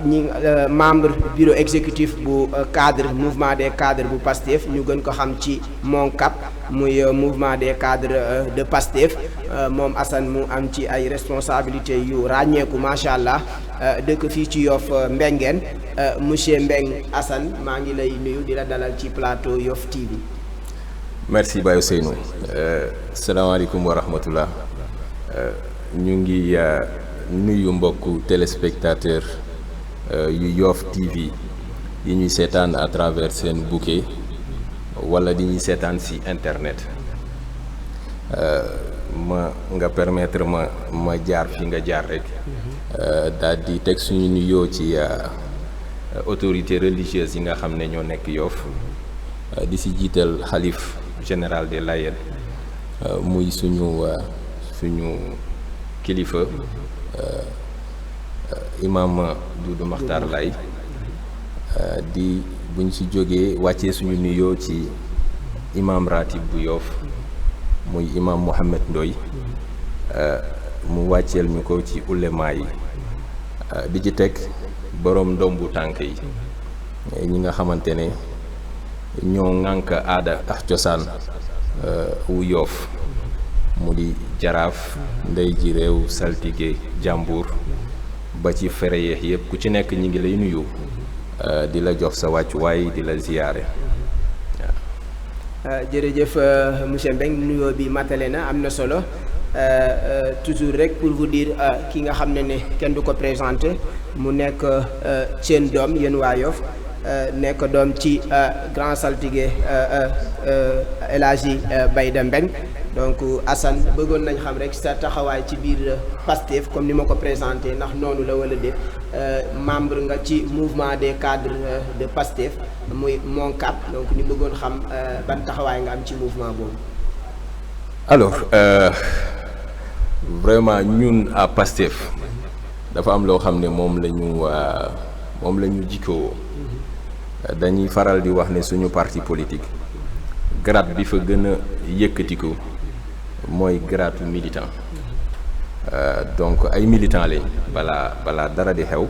ñi membre bureau exécutif bu cadre mouvement des cadres bu PASTEF ñu gën ko xam ci MONCAP muy mouvement des cadres de PASTEF moom Assane mu am ci ay responsabilités yu ràññeeku macha allah dëkk fii ci Yoff Mbengeen monsieur Mbeng Assane maa ngi lay nuyu di la dalal ci plateau Yoff TV. merci Baye Ousseynou salaamaaleykum wa rahmatullah ñu ngi nuyu mbokku téléspectateur yu Yoff TV yi ñuy seetaan à travers seen bouquet wala di ñuy seetaan ci internet nga permettre ma jaar fi nga jaar rek daal di teg suñu nuyoo ci autorités religieuses yi nga xam ne ñoo nekk Yoff di ci jiital xalif général des Layènes muy suñu kilifa imam Doudou Makhtar Laye di buñ ci jógee wàccee suñu nuyoo ci imam ratib bu Yoff muy imam Mohamed Ndoy mu wàcceel ñu ko ci ulema yi di ci teg boroom ndombu tànk yi ñi nga xamante ne ñoo ŋànk aada ak cosaan wu Yoff mu di jaraaf ndey ji réew saltige jàmbur ba ci fere yeex yëpp ku ci nekk ñi ngi lay nuyu di la jox sa wàccuwaay di la ziyaare waaw jërëjëf monsieur Mbengue nuyoo bi matale na am na solo toujours rek pour vous dire ki nga xam ne kenn du ko présenté mu nekk seen doom yéen waa Yoff nekk doom ci grand saltige El Hadji Bayda Mbengue donc Assane bëggoon nañ xam rek sa taxawaay ci biir PASTEF comme ni ma ko présenté ndax noonu la wala déet membre nga ci mouvement des cadres de PASTEF muy MONCAP donc ñu bëggoon xam ban taxawaay nga am ci mouvement boobu. alors vraiment ñun à PASTEF dafa am loo xam ne moom la ñu jikkoo dañuy faral di wax ne suñu parti politique grade bi fa gën a yëkkatiku mooy grade militant donc ay militant lañ balaa dara di xew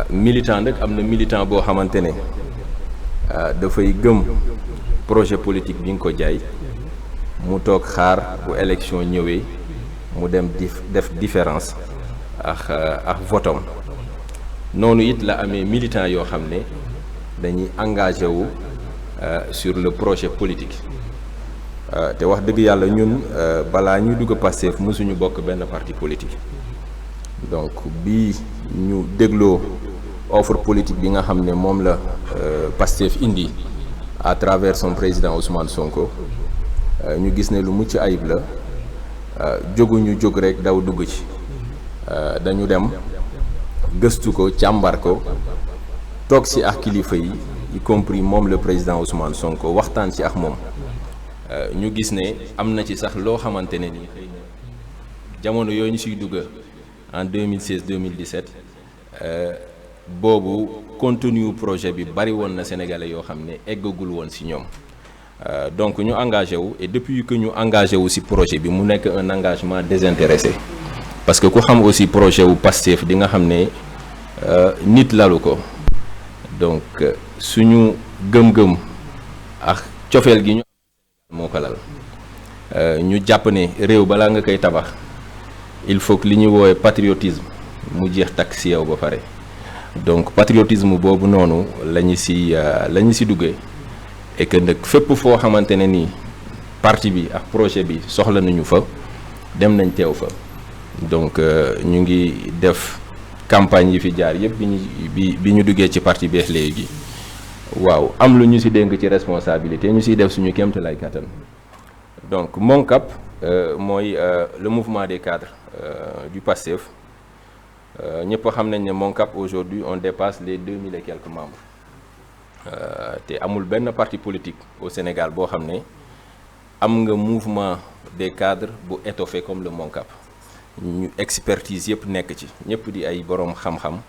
militant nag am na militant boo xamante ne dafay gëm projet politique bi nga ko jaay mu toog xaar bu élection ñëwee mu dem def différence ak votom noonu it la amee militant yoo xam ne dañuy engagé wu sur le projet politique te wax dëgg yàlla ñun balaa ñuy dugg Pastef mësuñu bokk benn parti politique donc bi ñu dégloo offre politique bi nga xam ne moom la Pastef indi à travers son président Ousmane Sonko ñu gis ne lu mucc ayib la jóguñu jóg rek daw dugg ci dañu dem gëstu ko càmbar ko toog ci ak kilifa yi y compris moom le président Ousmane Sonko waxtaan ci ak moom ñu gis ne am na ci sax loo xamante ne ni xëy na jamono yooyu ñu siy dugg en 2016 2017 boobu contenu projet bi bari woon na sénégalais yoo xam ne eggagul woon ci ñoom donc ñu engagé wu et depuis que ñu engagé wu ci projet bi mu nekk un engagement désintéressé parce que ku xam aussi projet wu Pastef di nga xam ne nit lalu ko donc suñu gëm-gëm ak cofeel gi ñu moo ko lal ñu jàpp ne réew balaa nga koy tabax il faut que li ñuy woowee patriotisme mu jeex takk ci yow ba pare donc patriotisme boobu noonu la ñu ci duggee et que nag fépp foo xamante ne nii parti bi ak projet bi soxla nañu fa dem nañ teew fa donc ñu ngi def campagne yi fi jaar yëpp bi ñu duggee ci parti beex léegi waaw am lu ñu ci dénk ci responsabilité ñu ciy def suñu kéemtalaay kattan donc MONCAP mooy le mouvement des cadres du PASTEF ñëpp xam nañ ne MONCAP aujourd'hui on dépasse les 2000 et quelques membres te amul benn parti politique au Sénégal boo xam ne am nga mouvement des cadres bu étoffé comme le MONCAP ñu expertise yëpp nekk ci ñëpp di ay boroom xam-xam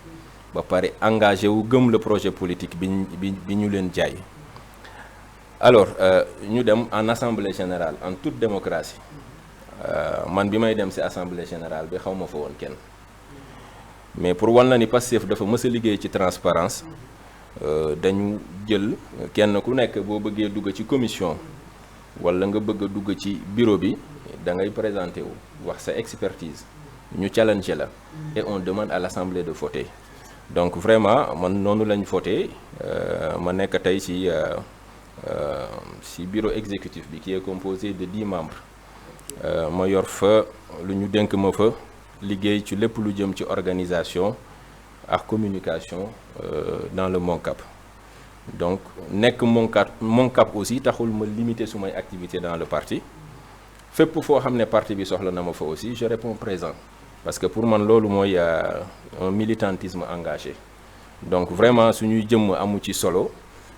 ba pare engagé wu gëm le projet politique bi ñu leen jaay alors ñu dem en assemblée générale en toute démocratie man bi may dem ci assemblée générale bi xaw ma fa woon kenn mais pour wan la ni Pastef dafa mës a liggéey ci transparence dañu jël kenn ku nekk boo bëggee dugg ci commission wala nga bëgg a dugg ci bureau bi da ngay présenter wu wax sa expertise ñu challenge la et on demande à l'Assemblée de voter donc vraiment man noonu lañ voté ma nekk tey ci bureau exécutif bi qui est composé de 10 membres ma yor fa lu ñu dénk ma fa liggéey ci lépp lu jëm ci organisation ak communication dans le MONCAP donc nekk MONCAP aussi taxul ma limiter sumay activités dans le parti fépp foo xam ne parti bi soxla na ma fa aussi je réponds présent parce que pour man loolu mooy un militantisme engagé donc vraiment suñuy jëmm amu ci solo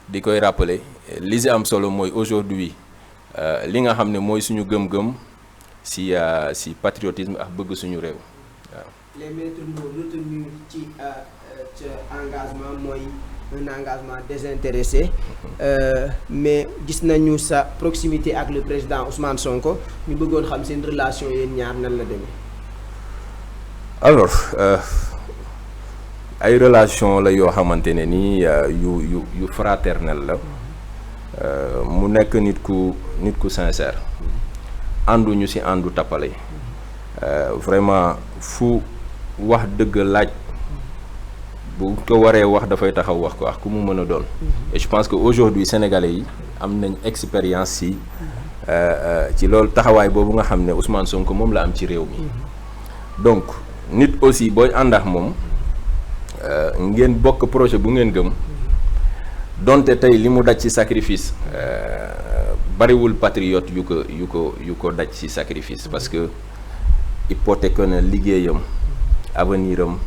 di koy rappeler li si am solo mooy aujourd'hui li nga xam ne mooy suñu gëm-gëm si patriotisme ak bëgg suñu réew waaw. Les maîtres mots retenus ci engagement mooy un engagement désintéressé mais gis nañu sa proximité ak le président Ousmane Sonko ñu bëggoon xam seen relation yéen ñaar nan la demee. alors ay relation la yoo xamante ne nii yu fraternel la mu nekk nit ku sincère ànduñu ci àndu tappale vraiment fu wax dëgg laaj bu ko waree wax dafay taxaw wax ko ak ku mu mën a doon et je pense que aujourd'hui sénégalais yi am nañ expérience ci loolu taxawaay boobu nga xam ne Ousmane Sonko moom la am ci réew mi donc nit aussi booy ànd ak moom ngeen bokk projet bu ngeen gëm donte tey li mu daj ci sacrifice bariwul patriote yu ko daj ci sacrifice parce que hypothèque na liggéeyam avenir am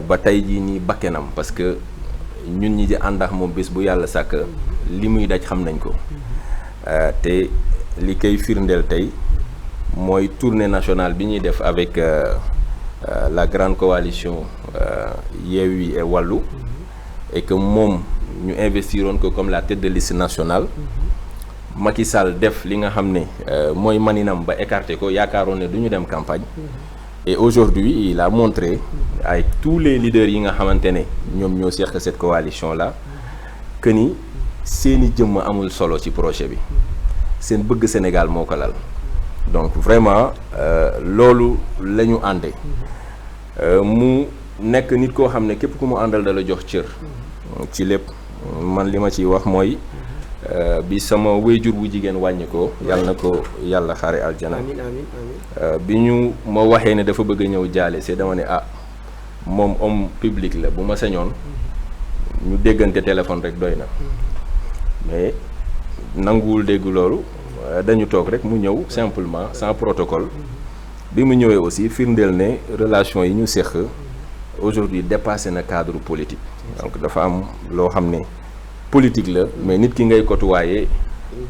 ba tey jii nii bakkenam parce que ñun ñi di ànd ak moom bés bu yàlla sàkk li muy daj xam nañ ko te li koy firndeel tey mooy tournée nationale bi ñuy def avec la grande coalition Yewwi et Wallu et que moom ñu investiroon ko comme la tête de liste nationale Macky Sall def li nga xam ne mooy maninam ba écarté ko yaakaaroon ne du ñu dem campagne et aujourd'hui il a montré avec tous les leaders yi nga xamante ne ñoom ñoo seq cette coalition là que ni seeni jëmm amul solo ci projet bi seen bëgg Sénégal moo ko lal donc vraiment loolu la ñu ànde mu nekk nit koo xam ne képp ku mu àndal dala jox cër ci lépp man li ma ciy wax mooy bi sama wéyjur bu jigéen wàññi ko yàlla na ko yàlla xaare aljana bi ñu ma waxee ne dafa bëgg a ñëw jaale c'est dama ne moom homme public la bu ma sañoon ñu déggante téléphone rek doy na mais nanguwul dégg loolu dañu toog rek mu ñëw simplement sans protocole bi mu ñëwee aussi firndeel ne relation yi ñu seq aujourd'hui dépassé na cadre politique donc dafa am loo xam ne politique la mais nit ki ngay côtoyer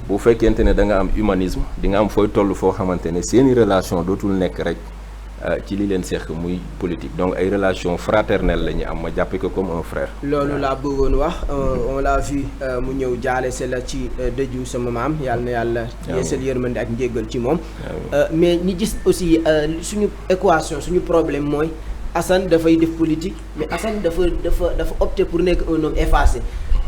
bu fekkente ne da nga am humanisme di nga am fooy toll foo xamante ne seeni relation dootul nekk rek ci li leen seq muy politique donc ay relation fraternelle la ñu am ma jàppe ko comme un frère. loolu laa bëggoon wax on l'a vu mu ñëw jaale se la ci dëju sama maam yàlla na yàlla yeesal yërmande ak njéggal ci moom mais ñi gis aussi suñu équation suñu problème mooy Assane dafay def politique mais Assane dafa opté pour nekk un homme effacé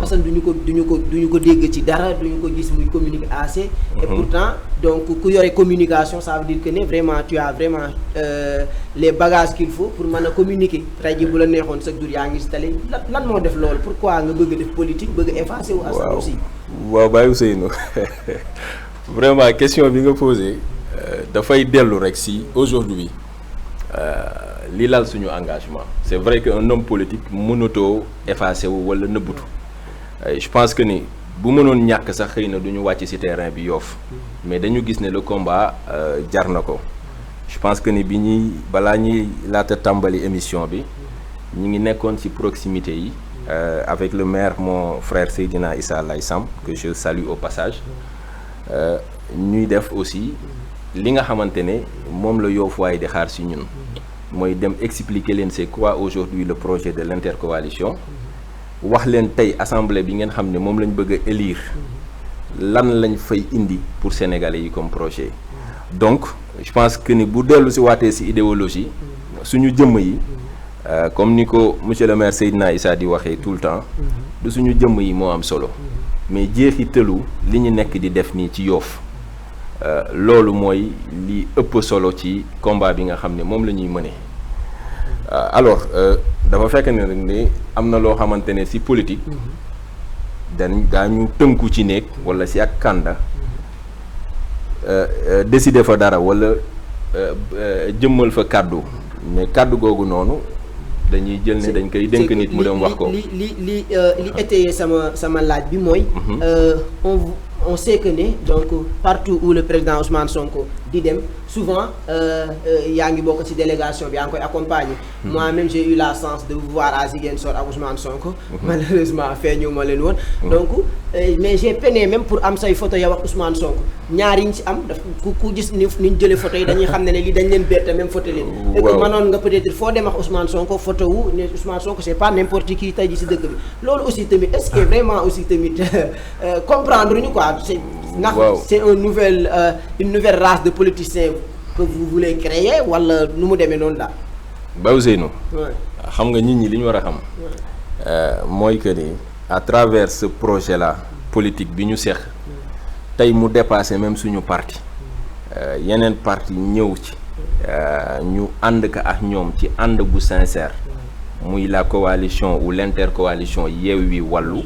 Assane duñu ko dégg ci dara duñu ko gis muy communiquer assez et pourtant donc ku yore communication ça veut dire que ne vraiment tu as vraiment les bagages qu'il faut pour mën a communiquer tey jii bu la neexoon chaque jour yaa ngi si télé lan moo def loolu pourquoi nga bëgg def politique bëgg effacer wu Assane aussi waaw Baye Ousseynou vraiment question bi nga posé dafay dellu rek si aujourd'hui li lal suñu engagement c'est vrai que un homme politique mënatoo effacer wu wala nëbbutu je pense que ni bu mënoon ñàkk sax xëy na du ñu wàcc ci terrain bi Yoff mais dañu gis ne le combat jar na ko je pense que ni bi ñuy balaa ñuy laata tàmbali émission bi ñu ngi nekkoon ci proximité yi avec le maire mon frère Seydina Issa Laye Samb que je salue au passage ñuy def aussi li nga xamante ne moom la Yoff waay di xaar ci ñun mooy dem expliquer leen c'est quoi aujourd'hui le projet de l'intercoalition wax leen tey assemblée bi ngeen xam ne moom lañ bëgg a élire lan lañ fay indi pour sénégalais yi comme projet donc je pense que ni bu dellu si waatee si idéologie suñu jëmm yi comme ni ko monsieur le maire Seydina Issa di waxee tout le temps du suñu jëmm yi moo am solo mais jeexitalu li ñu nekk di def nii ci Yoff loolu mooy li ëpp solo ci combat bi nga xam ne moom la ñuy mëne alors dafa fekk ne rek ne am na loo xamante ne si politique daañu tënku ci néeg wala si ak kànda décider fa dara wala jëmmal fa kàddu mais kàddu googu noonu dañuy jël ne dañ koy dénk nit mu dem wax ko. li étayé sama laaj bi mooy. on sait que ne donc partout où le président Ousmane Sonko di dem souvent yaa ngi bokk ci délégation bi yaa ngi koy accompagner. Moi-même j'ai eu la chance de vous voir à Ziguinchor ak Ousmane Sonko. Malheureusement feeñu ma leen woon. donc mais j'ai peiné même pour am say photo yow ak Ousmane Sonko ñaar yi ñu ci am daf ku gis ni ñu jëlee photo yi dañuy xam ne lii dañ leen bett même photo leen. et que mënoon nga peut-être foo dem ak Ousmane Sonko photo wu ne Ousmane Sonko c'est pas n'importe qui tey ji ci dëkk bi loolu aussi tamit est-ce que vraiment aussi tamit comprendre ñu quoi. ndax c'est une nouvelle race de politiciens que vous voulez créer wala nu mu demee noonu daal. Ba Ousseynou. xam nga nit ñi li ñu war a xam. mooy que ni à travers ce projet là politique bi ñu seq. tey mu dépassé même suñu parti. yeneen parti ñëw ci. ñu ànd ka ak ñoom ci ànd bu sincère. muy la coalition ou l'intercoalition Yewwi Wallu.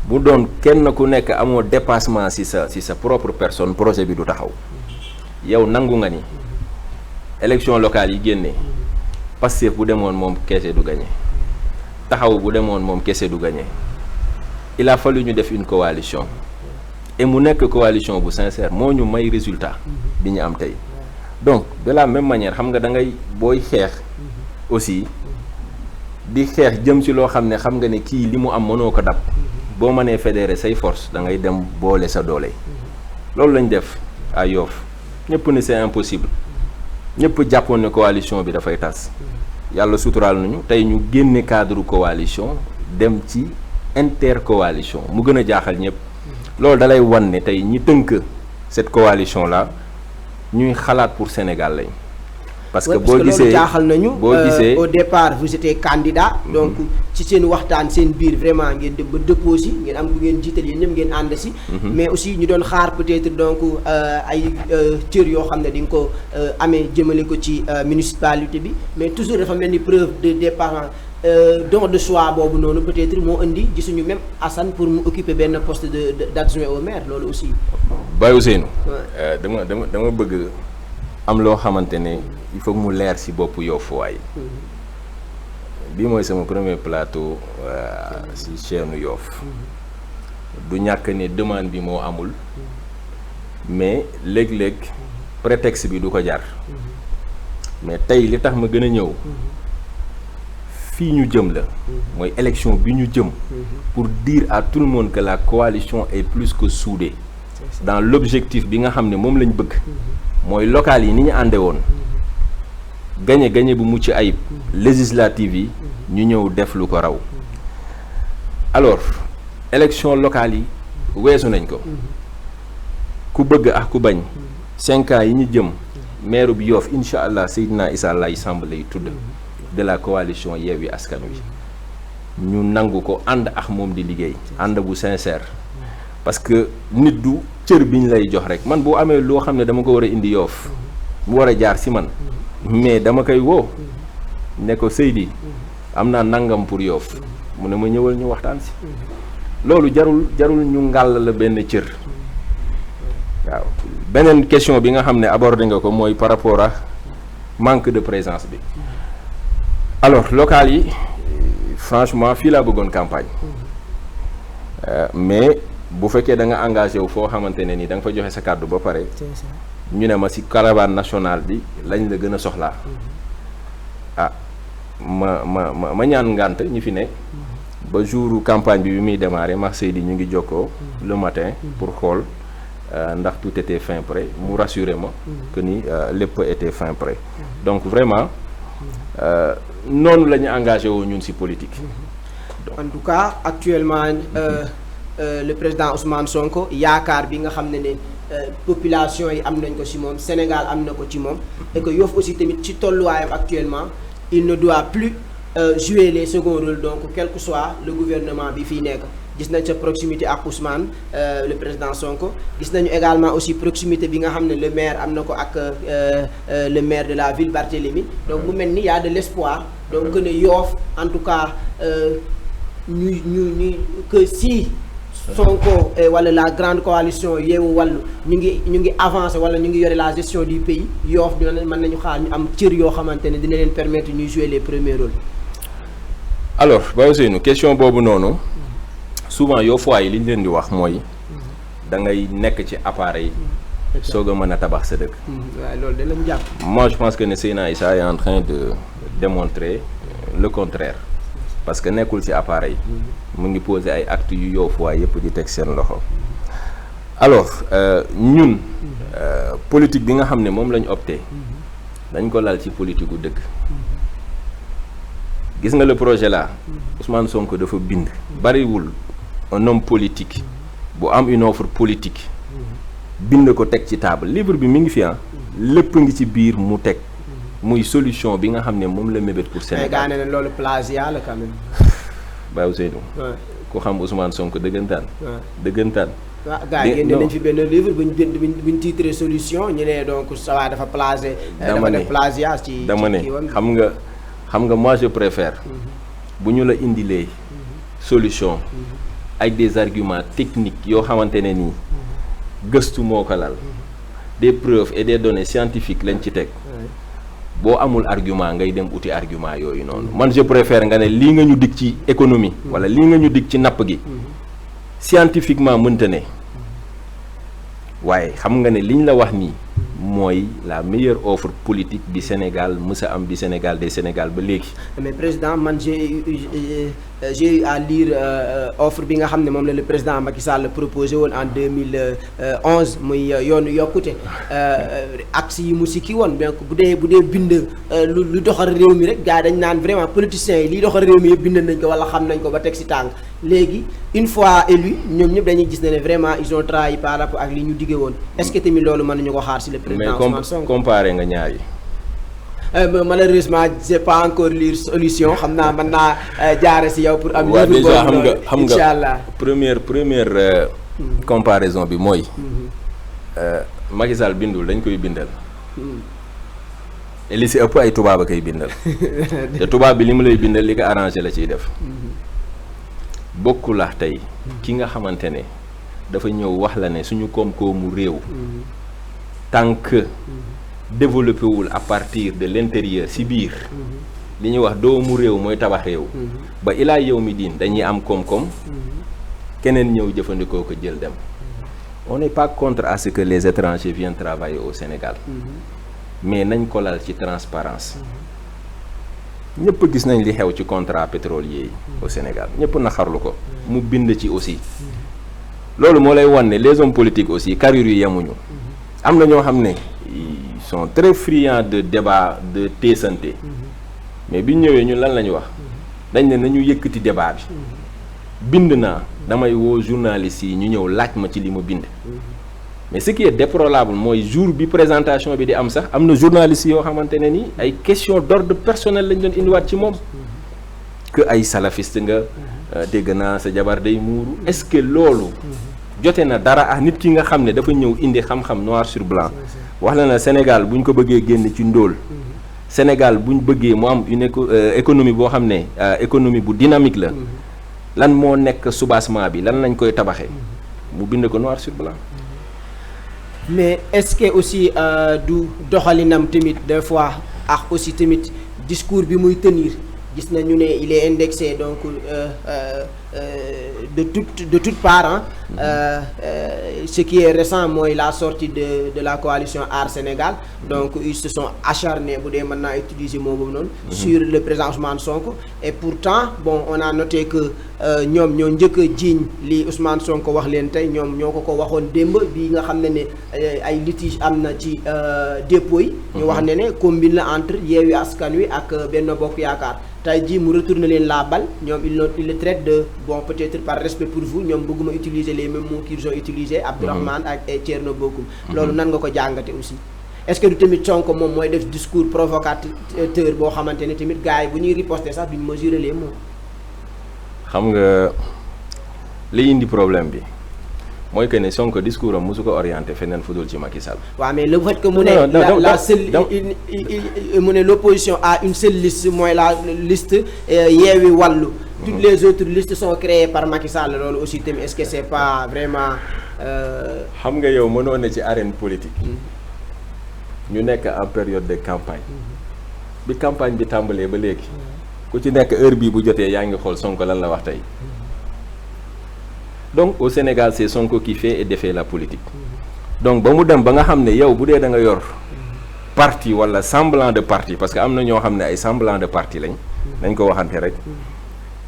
bu doon kenn ku nekk amoo dépassement ci sa propre personne projet bi du taxaw yow nangu nga ni élection locale yi génne Pastef bu demoon moom kese du gagné taxaw bu demoon moom kese du gagné il a fallu ñu def une coalition et mu nekk coalition bu sincère moo ñu may résultat bi ñu am tey donc de la même manière xam nga da ngay booy xeex aussi di xeex jëm ci loo xam nga ne kii li mu am mënoo ko dab boo mënee fédérer say force da ngay dem boole sa doole loolu lañ def à Yoff ñëpp ne c'est impossible ñëpp jàppoon ne coalition bi dafay tas yàlla suturaal nañu tey ñu génne cadre coalition dem ci intercoalition mu gën a jaaxal ñëpp loolu dalay wan ne tey ñi tënk cette coalition là ñuy xalaat pour Sénégal lañ. parce que boo gisee jaaxal nañu au départ vous étiez candidat donc ci seen waxtaan seen biir vraiment ngeen dem ba dëppoo si ngeen am ku ngeen jiital yéen ñëpp ngeen ànd si mais aussi ñu doon xaar peut-être donc ay cër yoo xam ne di nga ko amee jëmale ko ci municipalité bi mais toujours dafa mel ni preuve de départ don de choix boobu noonu peut-être moo indi gisuñu même Assane pour mu occuper benn poste d'adjoint au maire loolu aussi. Baye Ousseynou. dama bëgg am loo xamante ne il faut mu leer ci boppu Yoff waay bii mooy sama premier plateau ci chaîne Yoff du ñàkk ne demande bi moo amul mais léeg-léeg prétexte bi du ko jar mais tey li tax ma gën a ñëw fii ñu jëm la mooy élection bi ñu jëm pour dire à tout le monde que la coalition est plus que soudée dans l'objectif bi nga xam ne moom lañ bëgg mooy local yi ni ñu ànde woon gagné bu mucc ayib législative yi ñu ñëw def lu ko raw alors élection locale yi weesu nañ ko ku bëgg ak ku bañ 5 ans yi ñu jëm maire bi Yoff incha allah Seydina Issa Laye Samb lay tudd de la coalition Yewwi Askan Wi ñu nangu ko ànd ak moom di liggéey ànd bu sincère parce que nit du cër bi ñu lay jox rek man boo amee loo xam ne dama ko war a indi Yoff mu war a jaar ci man mais dama koy woo ne ko Seydi am naa nangam pour Yoff mu ne ma ñëwal ñu waxtaan ci loolu jarul ñu ngàll la benn cër waaw beneen question bi nga xam ne abordé nga ko mooy par rapport à manque de présence bi alors local yi franchement fii laa bëggoon campagne mais bu fekkee da nga engagé wu foo xamante ne ni da nga fa joxe sa kàddu ba pare ñu ne ma ci caravane nationale bi lañ la gën a soxlaa ma ñaan ngànt ñi fi ne ba jour campagne bi muy démarré ma Seydi ñu ngi jokkoo le matin pour xool ndax tout était fin prêt mu rassuré ma que ni lépp était fin prêt donc vraiment noonu la ñu engagé woo ñun ci politique. en tout cas actuellement le président Ousmane Sonko yaakaar bi nga xam ne population yi am nañ ko ci moom Sénégal am na ko ci moom et que Yoff aussi tamit ci tolluwaayam actuellement il ne doit plus jouer les seconds rôles donc quel que soit le gouvernement bi fii nekk. gis nañ sa proximité ak Ousmane le président Sonko gis nañu également aussi proximité bi nga xam ne le maire am na ko ak le maire de la ville Barthélémy donc mu mel ni y a de l'espoir donc que ne Yoff en tout cas ñu que si Sonko wala la grande coalition Yewwi Wallu ñu ngi avancer wala ñu ngi yore la gestion du pays Yoff dina mën nañu xaar ñu am cër yoo xamante ne dina leen permettre ñuy jouer les premiers rôles. alors Baye Ousseynou question boobu noonu. souvent Yoffois yi li ñu leen di wax mooy da ngay nekk ci appareil soog a mën a tabax sa dëkk. waaw loolu de lañ jàpp. moi je pense que ne Seyna Issa est en train de démontrer le contraire parce que nekkul ci appareil mu ngi poser ay actes yu Yoffois yëpp di teg seen loxo. alors ñun politique bi nga xam ne moom lañ opté dañ ko lal ci politique gu dëkk. gis nga le projet là Ousmane Sonko dafa bind bariwul un homme politique bu am une offre politique bind ko teg ci table livre bi mi ngi fi lépp ngi ci biir mu teg muy solution bi nga xam ne moom la mébét pour Sénégal. mais gaa ne loolu plagiat la quand même. Baye Ousseynou. ku xam Ousmane Sonko dëggantaan. waaw gars yi génne nañ fi benn livre buñ titré solution ñu ne donc ça va dafa plagiat. dafa def plagiat ci dama ne xam nga moi je préfère bu ñu la indilee solution avec des arguments techniques yoo xamante ne nii gëstu moo ko lal des preuves et des données scientifiques lañ ci teg boo amul argument ngay dem uti argument yooyu noonu man je préfère nga ne lii nga ñu dig ci économie wala lii nga ñu dig ci napp gi scientifiquement mënta ne waaye xam nga ne liñ la wax nii mooy la meilleure offre politique bi Sénégal mës a am bi Sénégal des Sénégal ba léegi. mais président man j'ai eu à lire offre bi nga xam ne moom la le président Macky Sall proposé woon en 2011 muy yoonu yokkute axe yi mu sikki woon donc bu dee bind lu doxal réew mi rek gars yi dañ naan vraiment politiciens yi liy doxal réew mi yëpp bind nañ ko wala xam nañ ko ba teg si tàng léegi une fois élu ñoom ñëpp dañuy gis ne vraiment ils ont trahi par rapport ak li ñu diggee woon est-ce que tamit loolu mën nañu ko xaar si le président Ousmane Sonko. mais comparé nga ñaar yi. malheureusement j'ai pas encore lire solution xam naa mën naa jaare si yow pour am. waaw déjà xam nga incha allah première comparaison bi mooy. Macky Sall bindul dañ koy bindal. et li si ëpp ay tubaab a koy bindal. te tubaab bi li mu lay bindal li ko arrangé la ciy def. bokkul ak tey ki nga xamante ne dafa ñëw wax la ne suñu koom-koomu réew. tant que développé wul à partir de l'intérieur si biir li ñuy wax doomu réew mooy tabax réew ba ilaa yow mi diin dañuy am koom-koom keneen ñëw jëfandikoo ko jël dem on n'est pas contre à ce que les étrangers viennent travailler au Sénégal mais nañ ko lal ci transparence ñëpp gis nañ li xew ci contrat pétrolier yi au Sénégal ñëpp naxarlu ko mu bind ci aussi loolu moo lay wan ne les hommes politiques aussi carrière yu yemuñu am na ñoo xam ne ils sont très friands de débat de teesante mais bi ñu ñëwee ñun lan la ñu wax dañ ne nañu yëkkati débat bi bind naa damay woo journalistes yi ñu ñëw laaj ma ci li ma bind mais ce qui est déplorable mooy jour bi présentation bi di am sax am na journalistes yoo xamante ne ni ay questions d'ordre personnel lañ doon indiwaat ci moom que ay salafiste nga dégg naa sa jabar day muuru est-ce que loolu jote na dara ah nit ki nga xam ne dafa ñëw indi xam-xam noir sur blanc wax na Sénégal bu ñu ko bëggee génn ci ndóol Sénégal bu ñu bëggee mu am une économie boo xam ne économie bu dynamique la lan moo nekk soubassement bi lan lañ koy tabaxee mu bind ko noir sur blanc. mais est-ce que aussi du doxalinam tamit des fois ak aussi tamit discours bi muy tenir gis nañu ne il est indexé donc de toutes parts ce qui est récent mooy la sortie de la coalition Aar Sénégal donc ils se sont acharnés bu dee mën naa utiliser moo boobu noonu sur le président Ousmane Sonko et pourtant bon on a noté que ñoom ñoo njëkk a jiiñ li Ousmane Sonko wax leen tey ñoom ñoo ko waxoon démb bi nga xam ne ay litige am na ci dépôt yi ñu wax ne combine la entre Yewwi Askan Wi ak Benno Bokk Yaakaar tey jii mu retourne leen la balle ñoom il le traite de bon peut-être par respect pour vous ñoom bëgguma utiliser les mêmes mots qu'ils ont utilisés Abdourahmane ak Thierno Bocoum loolu nan nga ko jàngate aussi est-ce que du tamit Sonko moom mooy def discours provocateur boo xamante ne tamit gars yi bu ñuy riposter sax duñ mesurer les mots. xam nga li indi problème bi mooy que ne Sonko discours am mosu ko orienté feneen fu dul ci Macky Sall. waaw mais le fait que mu ne la seule mu ne l'opposition a une seule liste mooy la liste Yewwi Wallu. toutes les autres listes sont créées par Macky Sall loolu aussi tamit est-ce que c'est pas vraiment. xam nga yow mënoo ne ci arène politique. ñu nekk en période de campagne. bi campagne bi tàmbalee ba léegi. ku ci nekk heure bii bu jotee yaa ngi xool Sonko lan la wax tey. donc au Sénégal c'est Sonko qui fait et défait la politique. donc ba mu dem ba nga xam ne yow bu dee da nga yor parti wala semblant de parti parce que am na ñoo xam ne ay semblant de parti lañ. dañ ko waxante rek.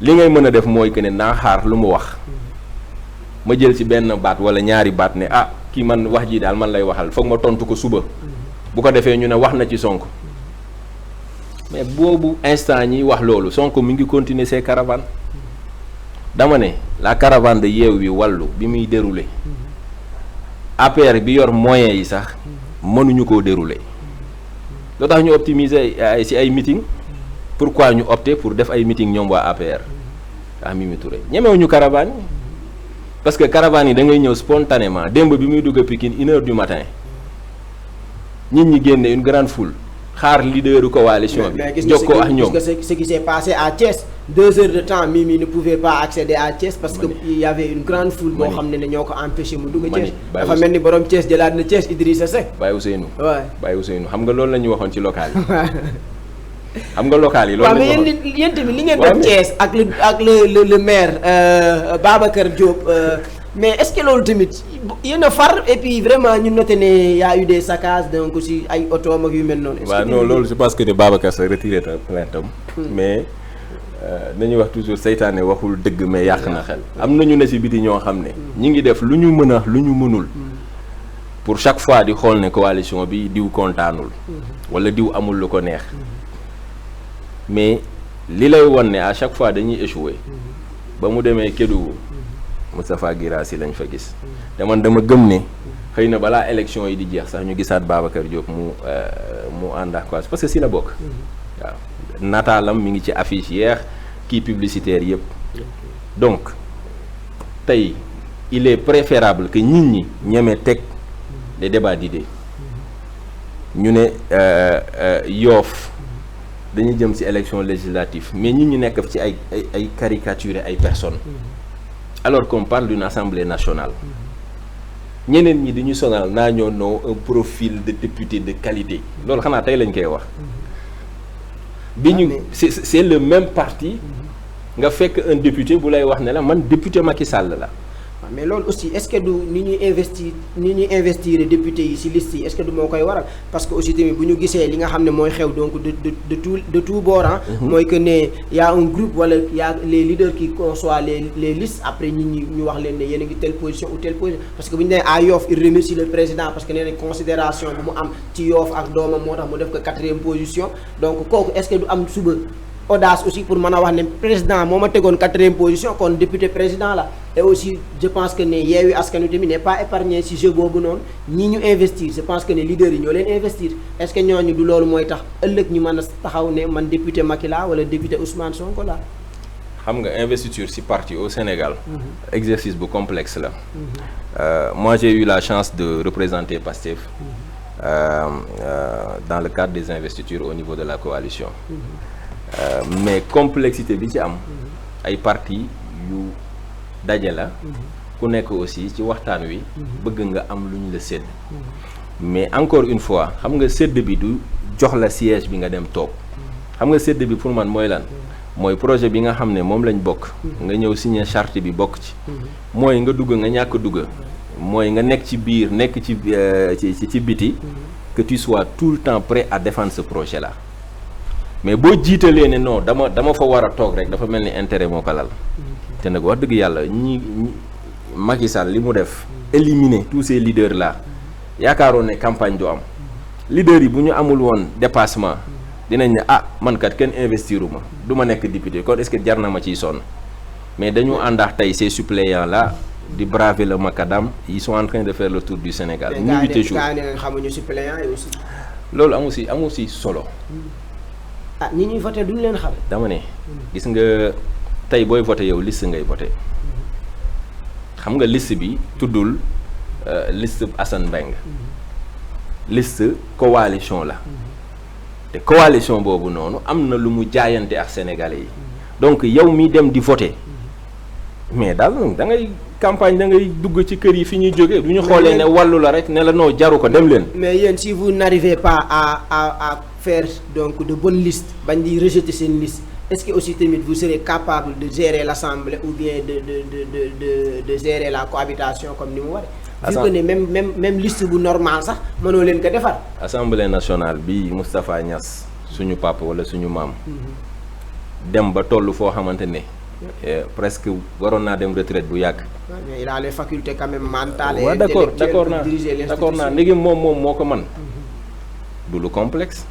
li ngay mën a def mooy que ne naa xaar lu mu wax. ma jël ci benn baat wala ñaari baat ne ah kii man wax ji daal man lay waxal foog ma tontu ko suba. bu ko defee ñu ne wax na ci Sonko. mais boobu instant ñiy wax loolu Sonko mi ngi continuer ses caravanes. dama ne la caravane de Yewwi Wallu bi muy dérouler. APR bi yor moyens yi sax mënuñu koo dérouler. loo tax ñu optimiser ci ay meeting. pourquoi ñu opter pour def ay meeting ñoom waa APR. Mimi Touré ñemewuñu caravane parce que caravane yi da ngay ñëw spontanément démb bi muy dugg Pikine 1h du matin nit ñi génne une grande foule xaar leaderu coalition bi. jokkoo ak ñoom mais ce qui s'est passé à Thiès 2 heures de temps Mimi ne pouvait pas accéder à Thiès parce que il y avait une grande foule boo xam ne ñoo ko empêché mu dugg Thiès. dafa mel ni borom Thiès jëlaat na Thiès Idrissa Seck. Baye Ousseynou. waay Baye Ousseynou xam nga loolu la ñu waxoon ci local yi. xam nga local yi. loolu la ñu waxoon waaw mais yéen tamit li ngeen def Thiès ak le maire Babacar Diop. mais est-ce que loolu tamit yéen a far et puis vraiment ñu noté ne y a eu des saccages donc aussi ay oto ak yu mel noonu. waaw non loolu je pense que ne Babacar sa retiré ta plainte am mais nañuy wax toujours seytaane waxul dëgg mais yàq na xel. am na ñu ne ci biti ñoo xam ne. ñi ngi def lu ñu mën a lu ñu mënul. pour chaque fois di xool ne coalition bi diw kontaanul. wala diw amul lu ko neex. mais li lay won ne à chaque fois dañuy échouer. ba mu demee Kédougou. Moustapha Guirassy lañ fa gis te man dama gëm ne xëy na balaa élection yi di jeex sax ñu gisaat Babacar Diop mu ànd ak quoi parce que si la bokk waaw nataalam mi ngi ci affiche yeex kii publicitaire yëpp donc tey il est préférable que nit ñi ñeme teg les débats d'idées ñu ne Yoff dañuy jëm ci élection législative mais nit ñi nekk ci ay caricaturer ay personnes alors qu'on parle d'une assemblée nationale ñeneen ñi dañu sonal naa ñoo noo un profil de député de qualité loolu xanaa tey lañ koy wax bi ñu c'est le même parti nga fekk un député bu lay wax ne la man député Macky Sall la mais loolu aussi est-ce que du ni ñuy investir député yi ci liste yi est-ce que du moo koy waral parce que aussi tamit bu ñu gisee li nga xam ne mooy xew donc de tout bord mooy que ne y a un groupe wala y a les leaders qui conçoivent les listes après ñu wax leen ne yéen a ngi telle position ou telle position parce que bu ñu nee à Yoff il remercie le président parce que nee nañ considération bu mu am ci Yoff ak doomam moo tax mu def ko 4e position donc kooku est-ce que du am suba audace aussi pour mën a wax ne président moo ma tegoon 4e position kon député président la et aussi je pense que ne Yewwi Askan Wi tamit n'est pas épargné ci jeu boobu noonu ñi ñu investir je pense que ne leaders yi ñoo leen investir est-ce que ñooñu du loolu mooy tax ëllëg ñu mën a taxaw ne man député Macky la wala député Ousmane Sonko la xam nga investiture ci parti au Sénégal exercice bu complexe la moi j'ai eu la chance de représenter Pastef dans le cadre des investitures au niveau de la coalition mais complexité bi ci am ay parti yu daje la ku nekk aussi ci waxtaan wi bëgg nga am lu ñu la sédd mais encore une fois xam nga sédd bi du jox la siège bi nga dem toog xam nga sédd bi pour man mooy lan mooy projet bi nga xam ne moom lañ bokk nga ñëw signer charte bi bokk ci mooy nga dugg nga ñàkk dugg mooy nga nekk ci biir nekk ci biti que tu sois tout le temps prêt à défendre ce projet là mais boo jiitalee ne non dama fa war a toog rek dafa mel ni intérêt moo ko lal te nag wax dëgg yàlla ñi Macky Sall li mu def éliminer tous ces leaders là yaakaaroon ne campagne du am leaders yi bu ñu amul woon dépassement dinañ ne man kat kenn investiruma du ma nekk député kon est-ce que jar na ma ciy sonn mais dañu àndaax tey ces suppléants là di braver le macadam, ils sont en train de faire le tour du Sénégal nuit et jour. xamuñu suppléant yi aussi. loolu amu si solo. ah ñi ñuy voté duñ leen xam. dama ne gis nga tey booy voté yow liste ngay voté xam nga liste bi tuddul liste Assane Mbengue liste coalition la te coalition boobu noonu am na lu mu jaayante ak sénégalais yi donc yow mi dem di voté mais daal da ngay campagne da ngay dugg ci kër yi fi ñuy jógee du ñu xoolee ne wàllu la rek ne la noo jaru ko dem leen. mais yéen si vous n'arrivez pas à faire donc de bonnes listes bañ di rejeter seen liste est-ce que aussi tamit vous serez capable de gérer l'assemblée ou bien de gérer la cohabitation comme ni mu waree. vu que ne même liste bu normal sax mënoo leen ko defar. assemblée nationale bi Moustapha Niass suñu papa wala suñu maam. dem ba toll foo xamante ne. presque waroon naa dem retraite bu yàgg. mais il a les facultés quand même mentales. waaw d'accord naa léegi moom moo ko man du lu complexe.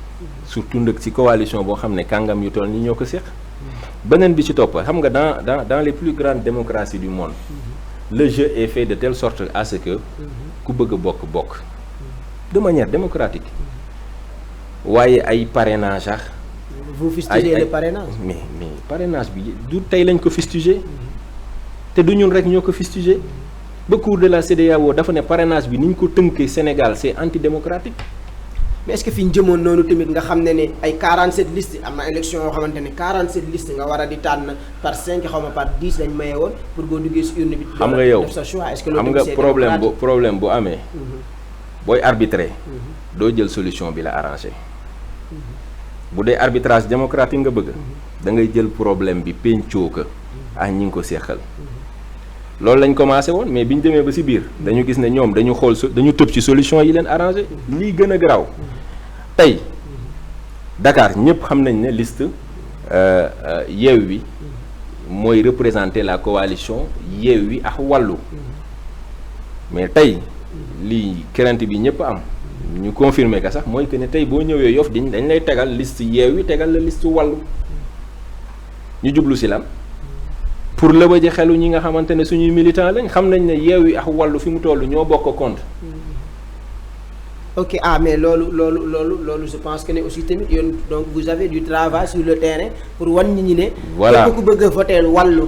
surtout nag ci coalition boo xam ne kàngam yu toll nii ñoo ko séq. beneen bi ci topp xam nga dans les plus grandes démocraties du monde. le jeu est fait de telle sorte à ce que ku bëgg a bokk de manière démocratique waaye ay parrainage ak. vous fustigez le parrainage. mais parrainage bi du tey lañ ko fustiger te du ñun rek ñoo ko fustiger ba cour de la CEDEAO dafa ne parrainage bi ni ñu ko tënkee Sénégal c'est antidémocratique. mais est-ce que fi ñu jëmoon noonu tamit nga xam ne ay 47 listes am na élection yoo xamante ne 47 listes nga war a di tànn par 5 xaw ma par 10 lañ maye woon pour boo duggee si urne bi. xam nga yow def sa choix est-ce que xam nga problème bu amee. booy arbitrer. doo jël solution bi la arrangé. bu dee arbitrage démocratique nga bëgg. da ngay jël problème bi pencoo ko ak ñi ngi ko seqal. loolu lañ commencé woon mais bi ñu demee ba ci biir dañu gis ne ñoom dañu dañu tëb ci solution yi leen arrangé lii gën a garaaw tey Dakar ñëpp xam nañ ne liste Yewwi mooy représenter la coalition Yewwi ak Wallu mais tey lii crainte bi ñëpp am ñu confirmer ka sax mooy que ne tey boo ñëwee Yoff dañ lay tegal liste Yewwi tegal la liste Wallu ñu jublu ci lan pour lëbëje xelu ñi nga xamante ne suñuy militant lañ xam nañ ne Yewwi ak Wallu fi mu toll ñoo bokk compte. ok mais loolu je pense que ne aussi tamit yéen donc vous avez du travail sur le terrain pour wan ñi ne. voilà képp ku bëgg a voter Wallu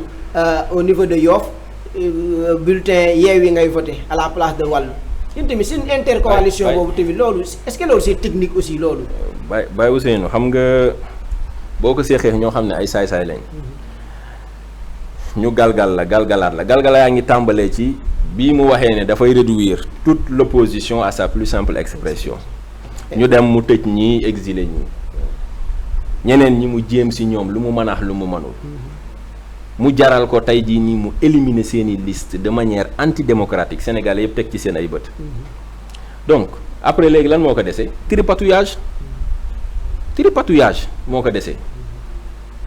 au niveau de Yoff bulletin Yewwi ngay voter à la place de Wallu yéen tamit seen intercoalition boobu tamit loolu est-ce que loolu c'est technique aussi loolu. Baye Ousseynou xam nga boo ko seexee ñoo xam ne ay saay-saay lañ. ñu galgalaat yaa ngi tàmbalee ci bii mu waxee ne dafay réduire toute l'opposition à sa plus simple expression ñu dem mu tëj ñii exiler ñii ñeneen ñi mu jéem ci ñoom lu mu mën a lu mu mënul mu jaral ko tey jii nii mu éliminer seeni liste de manière antidémocratique sénégalais yëpp teg ci seen ay bët donc après léegi lan moo ko desee tripatouillage moo ko desee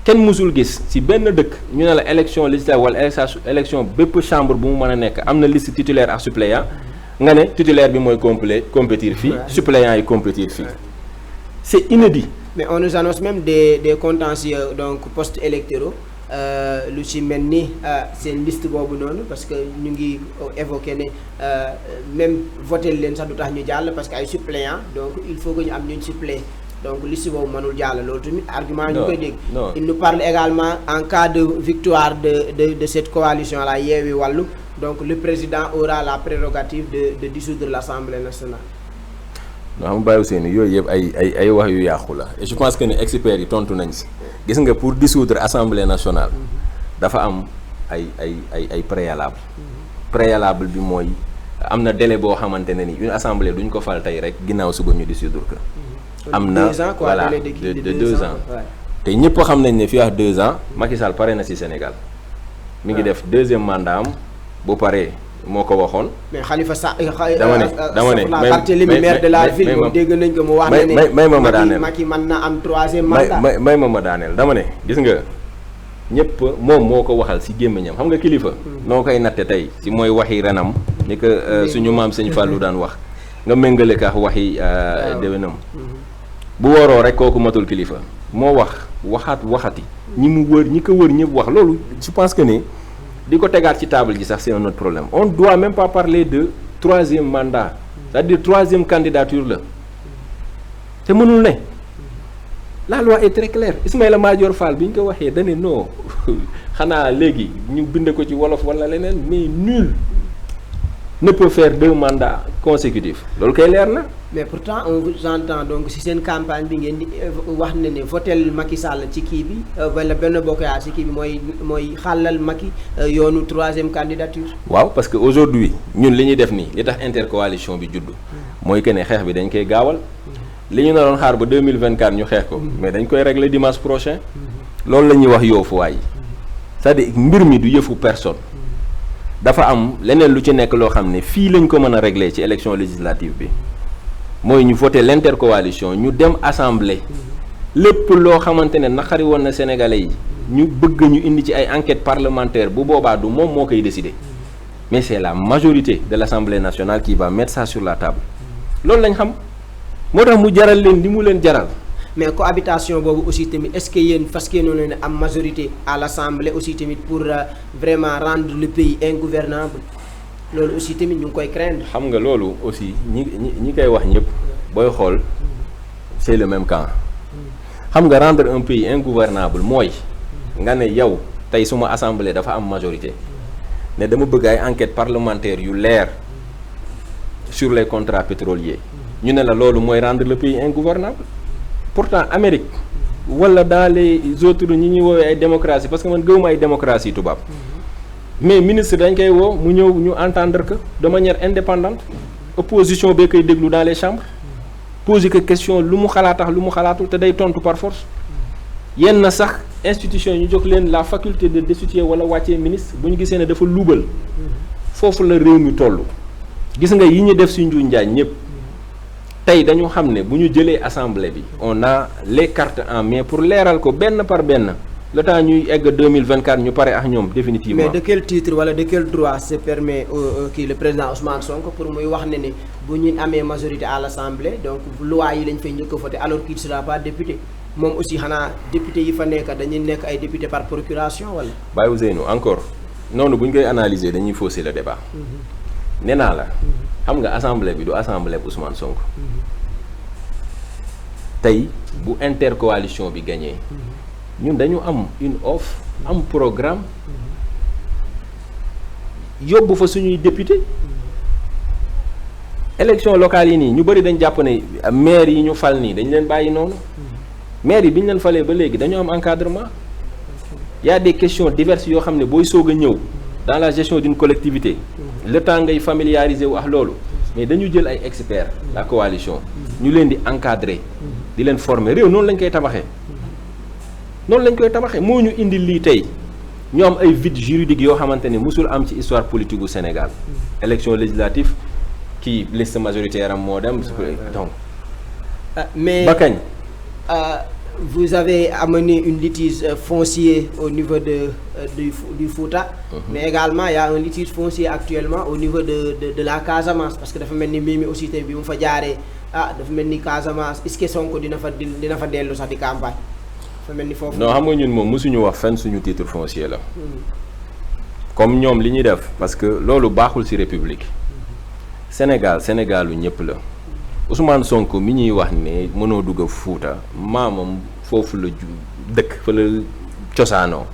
kenn musul gis ci benn dëkk ñu ne la élection législative wala élection bépp chambre bu mu mën a nekk am na liste titulaire ak suppléant nga ne titulaire bi mooy compétir fii suppléant yi compétir fii c'est inédit. mais on nous annonce même des contentieux donc post-électoraux lu ci mel ni seen liste boobu noonu parce que ñu ngi évoqué ne même voté leen sax du tax ñu jàll parce que ay suppléant donc il faut que ñu am ñuñ suppléer donc liste boobu mënul jàll loolu tamit argument ñu koy dégg. il nous parle également en cas de victoire de cette coalition là Yewwi Wallu donc le président aura la prérogative de dissoudre l'Assemblée nationale. non xam nga Baye Ousseynou yooyu yëpp ay wax yu yàqu la et je pense que ne experts yi tontu nañ si gis nga pour dissoudre Assemblée nationale dafa am ay préalable bi mooy am na délai boo xamante ne ni une assemblée duñ ko fal tey rek ginnaaw suba ñu dissoudre ko. am na voilà de 2 ans te ñëpp xam nañ ne fii ak 2 ans Macky Sall pare na ci Sénégal mi ngi def 2e mandat am bu paree moo ko waxoon. mais Khalifa Sall dama ne Barthélémy maire de la ville moom dégg nañ ko mu wax ne may ma daaneel Macky mën na am 3e mandat may ma daaneel dama ne gis nga ñëpp moom moo ko waxal ci gémmiñam xam nga kilifa noo koy natte tey ci mooy waxi renam ni que suñu maam Sëñ Fallou daan wax nga méngale ka waxi déwénam bu waroo rek kooku matul kilifa moo waxati ñi mu wër ñi ko wër ñëpp wax loolu je pense que ne di ko tegaat ci table ji sax c'est un autre problème on doit même pas parler de 3e mandat c'est-à-dire 3e candidature la te mënul ne la loi est très claire Ismaïla Madior Fall bi ñu ko waxee dañu non xanaa léegi ñu bind ko ci wolof wala leneen mais nul ne peut faire 2 mandats consécutifs loolu koy leer na. mais pourtant on vous entend donc si seen campagne bi ngeen di wax ne votel Macky Sall ci kii bi wala benn bokk yaa ci kii bi mooy xàllal Macky yoonu 3e candidature. waaw parce que aujourd'hui ñun li ñuy def nii li tax intercoalition bi juddu mooy que ne xeex bi dañ koy gaawal li ñu naroon xaar ba 2024 ñu xeex ko mais dañ koy régler dimanche prochain loolu la ñuy wax yoofuwaay c'est-à-dire mbir mi du yëfu personne dafa am leneen lu ci nekk loo xam ne fii lañ ko mën a régler ci élection législative bi mooy ñu voter l'intercoalition ñu dem assemblée lépp loo xamante ne naqari woon na sénégalais yi ñu bëgg ñu indi ci ay enquêtes parlementaires bu boobaa du moom moo koy décider mais c'est la majorité de l'Assemblée nationale qui va mettre ça sur la table loolu lañ xam moo tax mu jaral leen li mu leen jaral. mais cohabitation boobu aussi tamit est-ce que yéen fas yéene ne am majorité à l'Assemblée aussi tamit pour vraiment rendre le pays ingouvernable loolu aussi tamit ñu ngi koy craindre. xam nga loolu aussi ñi koy wax ñëpp booy xool c'est le même camp xam nga rendre un pays ingouvernable mooy nga ne yow tey suma assemblée dafa am majorité ne dama bëgg ay enquêtes parlementaires yu leer sur les contrats pétroliers ñu ne la loolu mooy rendre le pays ingouvernable pourtant Amérique wala dans les autres ñi ñuy woowee ay démocratie parce que man gëwuma ay démocratie tubaab mais ministre dañ koy woo mu ñëw ñu entendre que de manière indépendante opposition bee koy déglu dans les chambres poser que question lu mu xalaat ak lu mu xalaatul te day tontu par force yenn sax institution ñu jox leen la faculté de destituer wala wàccee ministre bu ñu gisee ne dafa luubal foofu la réew mi toll gis nga yi ñu def si njuuj njaaj ñëpp tey dañu xam ne bu ñu jëlee assemblée bi on a les cartes en main pour leeral ko benn par benn le temps ñuy egg 2024 ñu pare ak ñoom définitivement. mais de quel titre wala de quel droit se permet le président Ousmane Sonko pour muy wax ne bu ñu amee majorité à l'Assemblée donc loi yi lañ fay njëkk a voté alors qu'il ne sera pas député moom aussi xanaa député yi fa nekk dañuy nekk ay député par procuration wala. Baye Ousseynou encore noonu bu ñu koy analyser dañuy fausser le débat. nee naa la. xam nga assemblée bi du assemblée bu Ousmane Sonko. tey bu intercoalition bi gagné. ñun dañu am une offre am programme yóbbu fa suñuy député élection locale yi nii ñu bëri dañ jàpp ne maire yi ñu fal nii dañ leen bàyyi noonu maire yi bi ñu leen falee ba léegi dañu am encadrement y a des questions diverses yoo xam ne booy soog a ñëw dans la gestion d'une collectivité le temps ngay familiariser wu ak loolu mais dañu jël ay experts la coalition ñu leen di encadrer di leen former réew noonu lañ koy tabaxee moo ñu indi lii tey ñu am ay vide juridique yoo xamante ne musul am ci histoire politique gu Sénégal élection législative kii liste majoritaire am moo dem donc mais ba kañ vous avez amené une litige foncier au niveau du Fouta mais également il y a un litige foncier actuellement au niveau de la Casamance parce que dafa mel ni Mimi aussi tey bi mu fa jaaree dafa mel ni Casamance est-ce que Sonko dina fa dellu sax di campagne dafa mel ni foofu non xam nga ñun moom mosuñu wax fenn suñu titre foncier la comme ñoom li ñuy def parce que loolu baaxul ci république Sénégalu ñëpp la Ousmane Sonko mi ñuy wax ne mënoo dugg Fuuta maamam foofu la dëkk fa la cosaanoo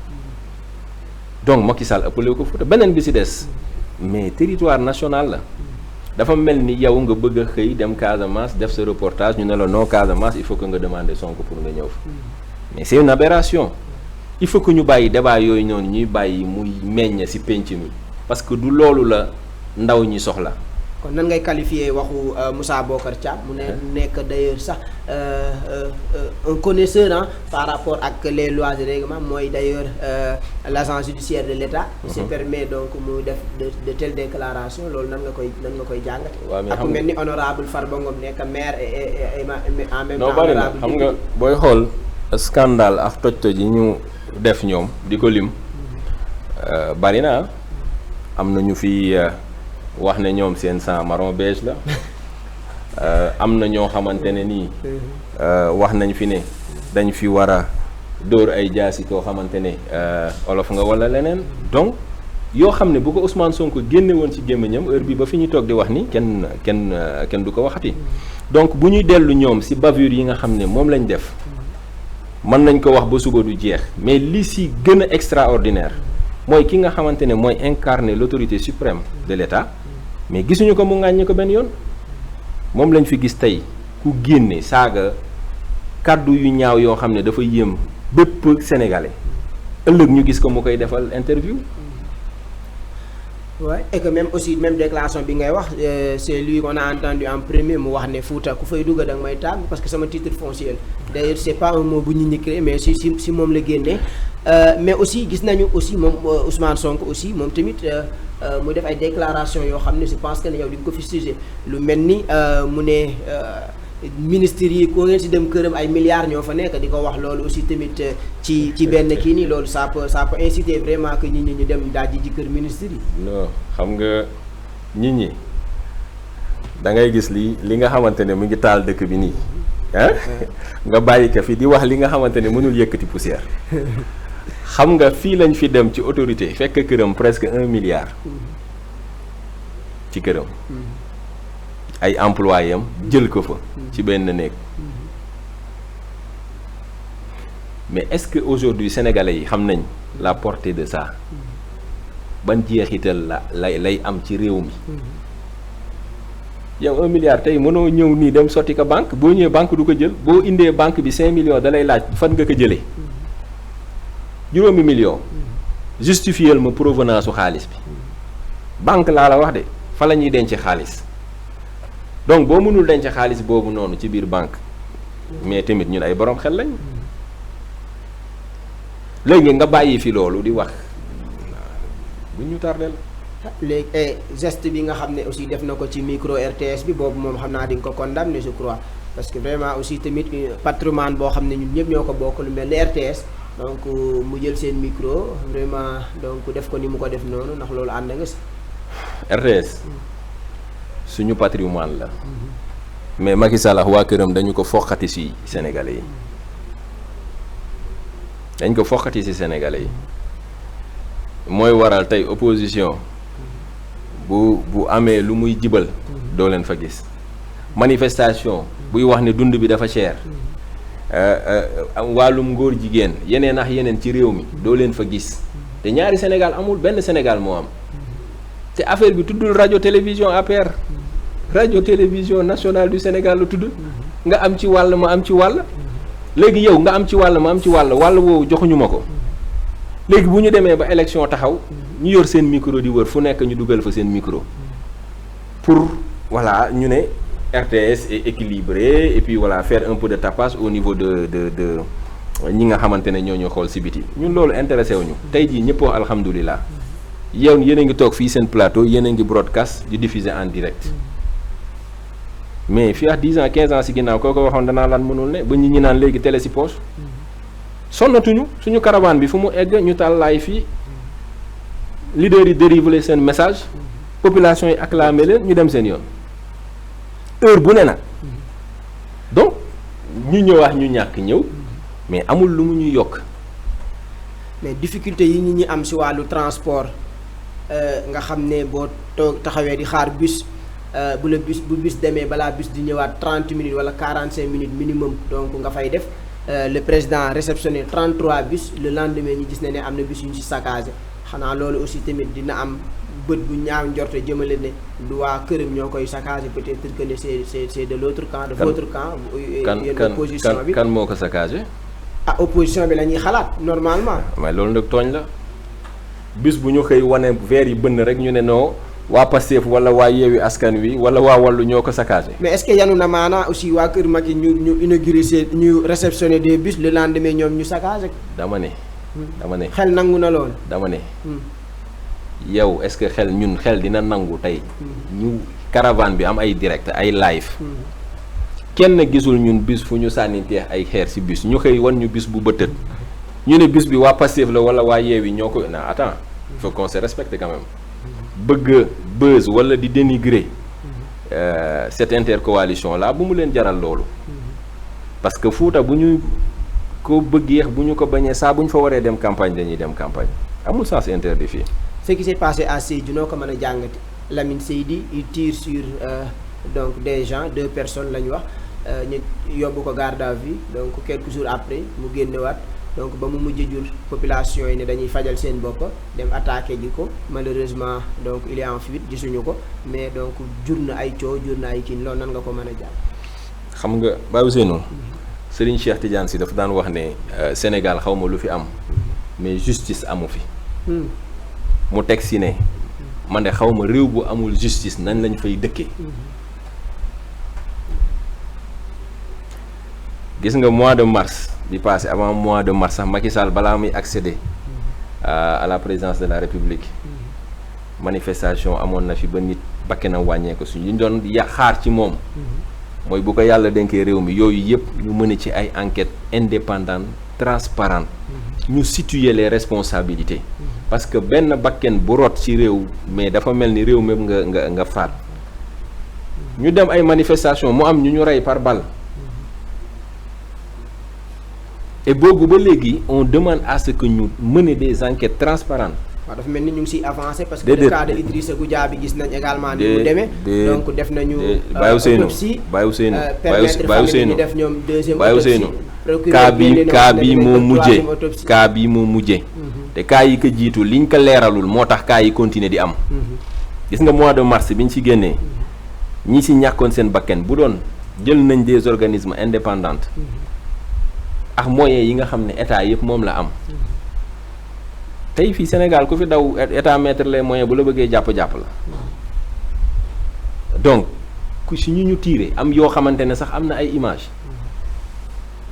donc Macky Sall ëppale ko Fuuta beneen bi ci des mais territoire national la dafa mel ni yow nga bëgg a xëy dem Casamance def sa reportage ñu ne la non Casamance il faut que nga demander Sonko pour nga ñëw fa mais c'est une aberration il faut que ñu bàyyi débat yooyu noonu ñuy bàyyi muy meññ ci penc mi parce que du loolu la ndaw ñi soxla. kon nan ngay qualifier waxu Moussa Bocar Thiam mu nekk d'ailleurs sax un connaisseur par rapport ak les lois et règlements mooy d'ailleurs l'agent judiciaire de l'État qui se permet donc mu def de telles déclarations loolu nan nga koy jàngate ak ku mel ni honorable Farba Ngom nekk maire et en même temps honorable xam nga booy xool scandale ak toj-toj yi ñu def ñoom di ko lim bari na am na ñu fi wax ne ñoom seen sang marron beige la am na ñoo xamante ne nii wax nañ fi ne dañ fi war a dóor ay jaasi koo xamante ne olof nga walla leneen donc yoo xam ne bu ko Ousmane Sonko génne woon ci gémmiñam heure bi ba fi ñu toog di wax ni kenn du ko waxati. donc bu ñuy dellu ñoom ci bavure yi nga xam ne moom lañ def mën nañ ko wax ba suba du jeex mais li ci gën a extraordinaire mooy ki nga xamante ne mooy incarner l'autorité suprême de l'État mais gisuñu ko mu ŋàññi ko benn yoon moom lañ fi gis tey ku génne saaga kàddu yu ñaaw yoo xam ne dafa yéem bépp sénégalais ëllëg ñu gis ko mu koy defal interview. Ouais, et que même aussi même déclaration bi ngay wax c'est lui qu'on a entendu en premier mu wax ne Fouta ku fay dugg da nga may tàgg parce que sama titre foncier d'ailleurs c'est pas un mot bu ñu ñi créé mais si moom la génnee mais aussi gis nañu aussi moom Ousmane Sonko aussi moom tamit mu def ay déclaration yoo xam ne je pense que ne yow di nga ko fi sujet lu mel ni mu ne ministres yi koo ngeen si dem këram ay milliards ñoo fa nekk di ko wax loolu aussi tamit ci benn kii nii loolu ça peut inciter vraiment que nit ñi ñu dem dajji ji kër ministres yi. non xam nga nit ñi da ngay gis li nga xamante ne mu ngi taal dëkk bi nii ah nga bàyyi ko fi di wax li nga xamante ne mënul yëkkati poussière xam nga fii lañ fi dem ci autorité fekk këram presque 1 milliard ci këram. ay employés am jël ko fa ci benn néeg mais est-ce que aujourd'hui sénégalais yi xam nañ la portée de ça ban jeexital lay am ci réew mi yow 1 milliard tey mënoo ñëw nii dem sotti ko banque boo ñëwee banque du ko jël boo indee banque bi 5 millions da lay laaj fan nga ko jëlee juróomi millions justifier ma provenance su xaalis bi banque laa la wax de fa la ñuy denc xaalis. donc boo mënul denc xaalis boobu noonu ci biir banque mais tamit ñun ay borom xel lañ léegi nga bàyyi fi loolu di wax bu ñu tardel léegi geste bi nga xam ne aussi def na ko ci micro RTS bi boobu moom xam naa di nga ko condamner je crois parce que vraiment aussi tamit patrimoine boo xam ne ñun ñëpp ñoo ko bokk lu mel ni RTS donc mu jël seen micro vraiment donc def ko ni mu ko def noonu ndax loolu ànd nga si. RTS. suñu patrimoine la mais Macky Sall waa këram dañu ko foqati ci Sénégalais yi dañ ko foqati ci Sénégalais yi mooy waral tey opposition bu amee lu muy jibal doo leen fa gis manifestation buy wax ne dund bi dafa cher wàllum ngóor jigéen yeneen ak yeneen ci réew mi doo leen fa gis te ñaari Sénégal amul benn Sénégal moo am te affaire bi tuddul radio télévision APR radio télévision nationale du Sénégal la tudd nga am ci wàll ma am ci wàll léegi yow nga am ci wàll ma am ci wàll woowu joxuñu ma ko léegi bu ñu demee ba élection taxaw ñu yor seen micro di wër fu nekk ñu dugal fa seen micro pour voilà ñu ne RTS est équilibré et puis voilà faire un peu de tapage au niveau de ñi nga xamante ne ñoo ñu xool si biti ñun loolu intéressé wuñu tey jii ñëpp wax alhamdulilah yow yéen a ngi toog fii seen plateau yéen a ngi broadcast di diffuser en direct mais fii ak 10 ans 15 ans si ginnaaw koo ko waxoon danaa lan mënul ne ba ñi ñi naan léegi télé si poche sonnatuñu suñu caravane bi fu mu egg ñu taal laay fii leaders yi dérivé seen message population yi acclamé leen ñu dem seen yoon heure bu ne nag donc ñu ñëwaat ñu ñàkk ñëw mais amul lu mu ñu yokk. mais difficulté yi ñi am si wàllu transport nga xam ne boo toog taxawee di xaar bus bu bus demee balaa bus di ñëwaat 30 minutes wala 45 minutes minimum donc nga fay def le président réceptionné 33 bus le lendemain ñu gis ne am na bus yu ñu si saccagé xanaa loolu aussi tamit dina am bët bu ñaaw njorte jëmale ne lu waa këram ñoo koy saccagé peut-être que ne c'est de l'autre camp de votre camp. yéen opposition bi kan moo ko saccagé. opposition bi la ñuy xalaat normalement. mais loolu nag tooñ la bis bu ñu xëy wane verre yi bënn rek ñu ne non waa Pastef wala waa Yewwi Askan Wi wala waa Wallu ñoo ko saccagé. mais est-ce que yanu na maanaa aussi waa Kër Macky ñu inauguré ñu réceptionné des bus le lendemain ñoom ñu saccagé. dama ne. xel nangu na lool. dama ne. yow est-ce que xel dina nangu tey. ñu caravane bi am ay direct ay live. kenn gisul ñun bis fu ñu sànniteex ay xeer ci bis ñu xëy wan ñu bis bu bëtët ñu ne bis bi waa Pastef la wala waa Yewwi ñoo ko na attends il faut qu'on se respecte quand même bëgg buzz wala di dénigrer cette intercoalition là bu mu leen jaral loolu parce que Fouta bu ñu ko bëggeex bu ñu ko bañee saa bu ñu fa waree dem campagne dañuy dem campagne amul sens interdit fii. ce qui s'est passé à Sédhiou noo ko mën a jàngati Lamine Seydi il tire sur donc des gens 2 personnes la ñu wax ñu yóbbu ko garde à vue donc quelques jours après mu génnewaat donc ba mu mujj jur population yi ne dañuy fajal seen bopp dem attaqué ji ko malheureusement donc il est en fuite gisuñu ko mais donc jur na ay coow jur na ay kiin loolu nan nga ko mën a jàpp. xam nga Baye Ousseynou Serigne Cheikh Tidiane Sy dafa daan wax ne Sénégal xaw ma lu fi am mais justice amu fi. mu teg si ne man de xaw ma réew bu amul justice nañ lañ fay dëkkee. gis nga mois de mars bi passé avant mois de mars sax Macky Sall balaa muy accéder à la présidence de la République manifestation amoon na fi ba nit bakkanam wàññeeku suñu ñu doon xaar ci moom mooy bu ko yàlla dénkee réew mi yooyu yëpp ñu mën ci ay enquêtes indépendantes transparentes ñu situer les responsabilités parce que benn bakken bu rot ci réew mais dafa mel ni réew mépp nga faat ñu dem ay manifestation mu am ñu rey par balle et boobu ba léegi on demande à ce que ñu mener des enquêtes transparentes. waaw dafa mel ni ñu ngi siy avancé parce que le cas de Idrissa Goudiaby gis nañ également ni mu demee donc def nañu autopsie Baye Ousseynou permettre famille ñu def ñoom deuxième autopsie cas bi moo mujjee te cas yi ko jiitu liñ ko leeralul moo tax cas yi continuer di am gis nga mois de mars bi ñu ci génnee ñi ci ñàkkoon seen bakken bu doon jël nañ des organismes indépendants ak moyens yi nga xam ne état yëpp moom la am tey fii Sénégal ku fi daw état mettre les moyens bu la bëggee jàpp la donc ku si ñu tiire am yoo xamante ne sax am na ay images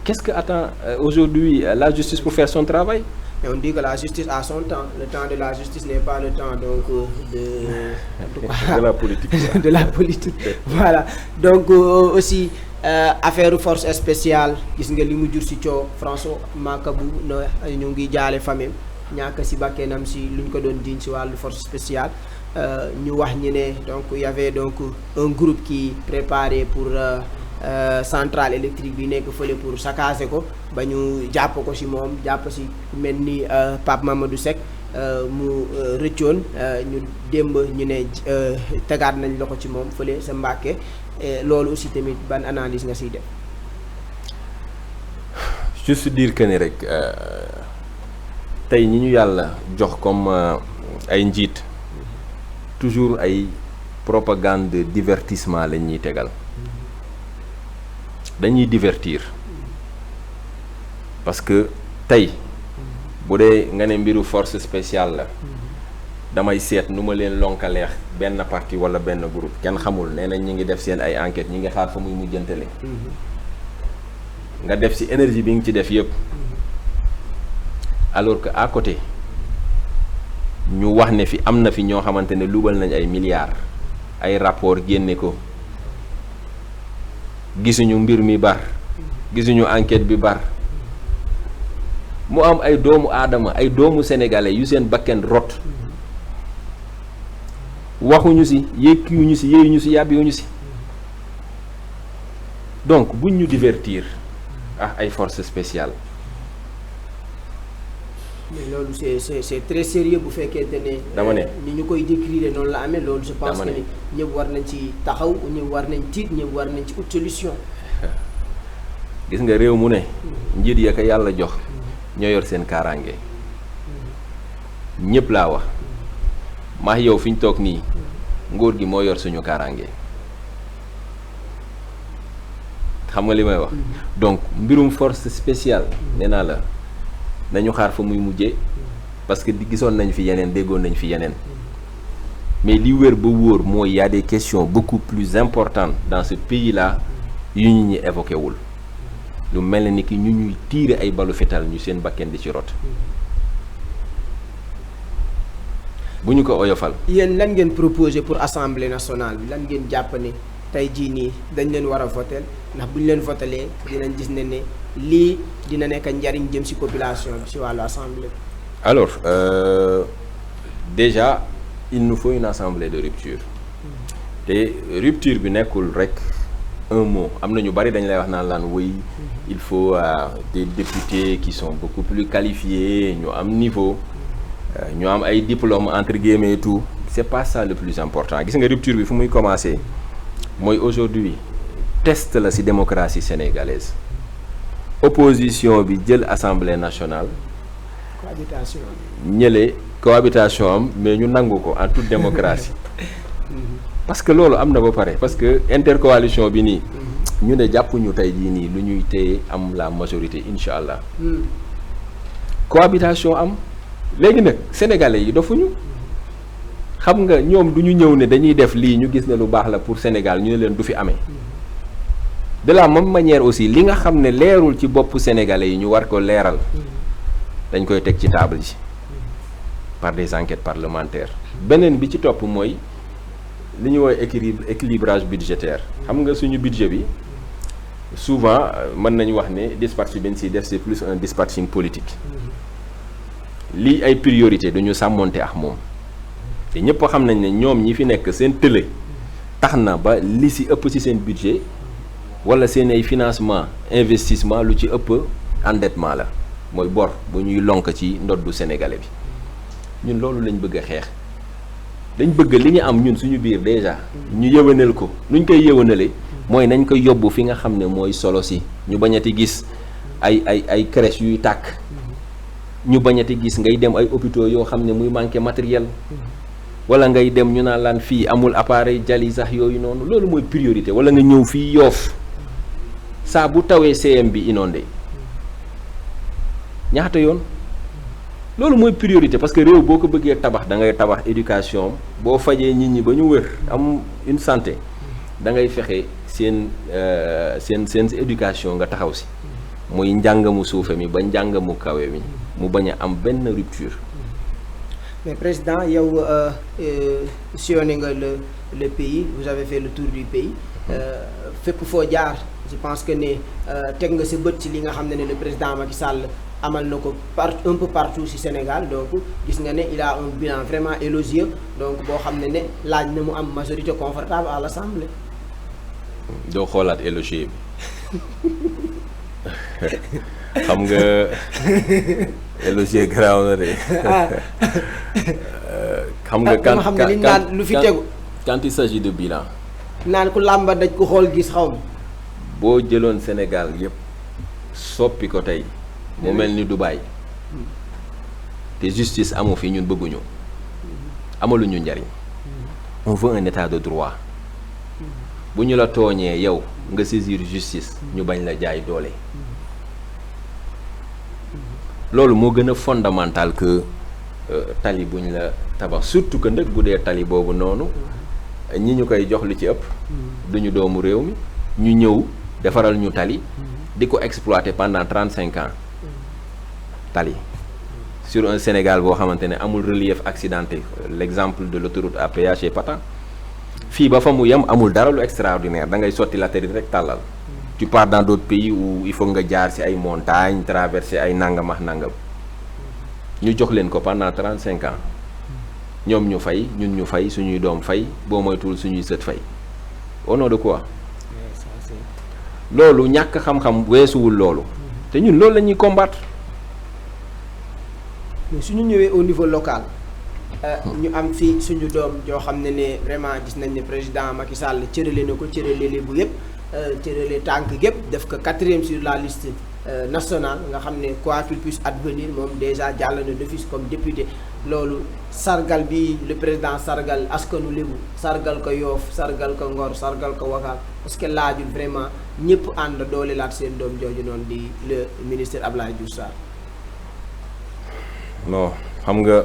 qu'est-ce que attend aujourd'hui la justice pour faire son travail. Et on dit que la justice a son temps. Le temps de la justice n'est pas le temps donc de la politique. de la politique. Voilà donc aussi affaire force spéciale gis nga li mu jur ci coow François Mancabou na ñu ngi jaale famille ñàkk ci bakkenam ci lu ñu ko doon jiiñ ci wàllu force spéciale ñu wax ñi ne donc il y avait donc un groupe qui préparait pour centrale électrique bi nekk fële pour saccager ko ba ñu jàpp ko ci moom jàpp ci mel ni Pape Mamadou Seck mu rëccoon ñu démb ñu ne tegaat nañ loxo ci moom fële sa Mbàkke loolu aussi tamit ban analyse nga ciy def. juste dire que ni rek tey ñi ñu yàlla jox comme ay njiit toujours ay propagande de divertissement lañ ñuy tegal dañuy divertir parce que tey bu dee nga ne mbiru force spéciale la damay seet nu ma leen lonkaleex benn parti wala benn groupe kenn xamul nee nañ ñi ngi def seen ay enquêtes ñi ngi xaar fa muy mujjantale nga def ci énergie bi nga ci def yëpp alors que à côté ñu wax ne fi am na fi ñoo xamante ne luubal nañ ay milliards ay rapport génne ko gisuñu mbir mi bar gisuñu enquête bi bar mu am ay doomu aadama ay doomu sénégalais yu seen bakken rot waxuñu ci yékkiwuñu ci yéeyuñu ci yàbbiwuñu ci donc buñ ñu divertir ah ay forces spéciales. mais loolu c'est très sérieux bu fekkente ne. dama ne ni ñu koy décrire noonu la amee loolu je pense que ni ñëpp war nañ ci taxaw ñëpp war nañ tiit ñëpp war nañ ci ut solution. gis nga réew mu ne. njiit ya ko yàlla jox ñoo yor seen kaaraange ñëpp laa wax maa yow fi ñu toog nii nguur gi moo yor suñu kaaraange xam nga li may wax. donc mbirum force spéciale nee naa la. nañu xaar fa muy mujjee parce que gisoon nañ fi yeneen déggoon nañ fi yeneen mais li wér ba wóor mooy y a des questions beaucoup plus importantes dans ce pays là yu ñu ñi évoqué wul lu mel ni ki ñu ñuy tiire ay balu fetal ñu seen bakken di ci rot bu ñu ko oyofal. yéen lan ngeen proposé pour assemblée nationale bi lan ngeen jàpp ne tey jii nii dañ leen war a voter ndax bu ñu leen votelee dinañ gis ne lii dina nekk njariñ jëm ci population bi ci wàllu assemblée. alors déjà il nous faut une assemblée de rupture te rupture bi nekkul rek un mot am na ñu bari dañ lay wax naan laan oui il faut des députés qui sont beaucoup plus qualifiés ñu am niveau ñu am ay diplômes entre guillemets et tout c'est pas ça le plus important gis nga rupture bi fu muy commencer mooy aujourd'hui test la ci démocratie sénégalaise opposition bi jël assemblée nationale cohabitation ñële cohabitation am mais ñu nangu ko en toute démocratie parce que loolu am na ba pare parce que intercoalition bi nii ñu ne jàppuñu tey jii nii lu ñuy téye am la majorité incha allah cohabitation am léegi nag sénégalais yi dofuñu xam nga ñoom du ñu ñëw ne dañuy def lii ñu gis ne lu baax la pour Sénégal ñu ne leen du fi amee de la même manière aussi li nga xam ne leerul ci boppu sénégalais yi ñu war ko leeral dañ koy teg ci table ji par des enquêtes parlementaires beneen bi ci topp mooy li ñuy woowee équilibrage budgétaire xam nga suñu budget bi souvent mën nañu wax ne dispatch bi ñu siy def c'est plus un dispatching politique lii ay priorité duñu sàmmonte ak moom te ñëpp xam nañ ne ñoom ñi fi nekk seen tële tax na ba li si ëpp ci seen budget wala seen ay financement investissement lu ci ëpp endettement la mooy bor bu ñuy lonk ci ndoddu sénégalais bi ñun loolu lañ bëgg a xeex dañ bëgg li ñu am ñun suñu biir déjà ñu yëwanal ko nuñ koy yëwanale mooy nañ ko yóbbu fi nga xam ne mooy solo si ñu bañati gis ay crèche yuy tàkk ñu bañati gis ngay dem ay hôpitaux yoo xam ne muy manqué matériel wala ngay dem ñu naan laan fii amul appareil dialyse sax yooyu noonu loolu mooy priorité wala nga ñëw fii Yoff saa bu tawee CM bi inondé ñaata yoon loolu mooy priorité parce que réew boo ko bëggee tabax da ngay tabax éducation boo fajee nit ñi ba ñu wër am une santé da ngay fexe seen éducation nga taxaw si muy njàngamu suufe mi ba njàngamu kawe mi mu bañ a am benn rupture. mais président yow sillonné nga le pays vous avez fait le tour du pays fépp foo jaar je pense que ne teg nga sa bët ci li nga xam ne le président Macky Sall amal na ko un peu partout ci Sénégal donc gis nga ne il a un bilan vraiment élogieux donc boo xam ne laaj na mu am majorité confortable à l'Assemblée. doo xoolaat élogieux bi xam nga élogieux garaaw na de. xam nga xam ne liñ naan lu fi tegu. quand il s'agit de bilan. naan ku làmba daj ku xool gis xaw ma. boo jëloon Sénégal yépp soppi ko tey mu mel ni Dubaï te justice amu fi ñun bëgguñu amaluñu njariñ on veut un état de droit bu ñu la tooñee yow nga saisir justice ñu bañ la jaay doole loolu moo gën a fondamental que tali buñ la tabax surtout que ndëg bu dee tali boobu noonu ñi ñu koy jox lu ci ëpp duñu doomu réew mi ñu ñëw defaral ñu tali di ko exploiter pendant 35 ans tali sur un Sénégal boo xamante ne amul relief accidenté l'exemple de l'autoroute à péage est patent fii ba fa mu yem amul dara lu extraordinaire da ngay sotti latérite rek tàllal tu pars dans d'autres pays où il faut nga jaar ci ay montagnes traverser ay nangam ak nangam ñu jox leen ko pendant 35 ans ñoom ñu fay ñun ñu fay suñuy doom fay boo moytuwul suñuy sët fay au nom de quoi loolu ñàkk xam-xam weesuwul loolu te ñun loolu la ñuy combattre. mais suñu ñëwee au niveau local ñu am fii suñu doom joo xam ne vraiment gis nañ ne président Macky Sall cërale na ko cërale li bu yëpp cërale tànk gépp def ko 4e sur la liste nationale nga xam ne quoi qu'il puisse advenir moom déjà jàll na d'office comme député loolu sargal bi le président sargal askanu Lébu sargal ko Yoff sargal ko Ngor sargal ko Wakam parce que laajul vraiment ñëpp ànd doole laat seen doom jooju noonu di le ministre Abdoulaye Diouf Sarr. non xam nga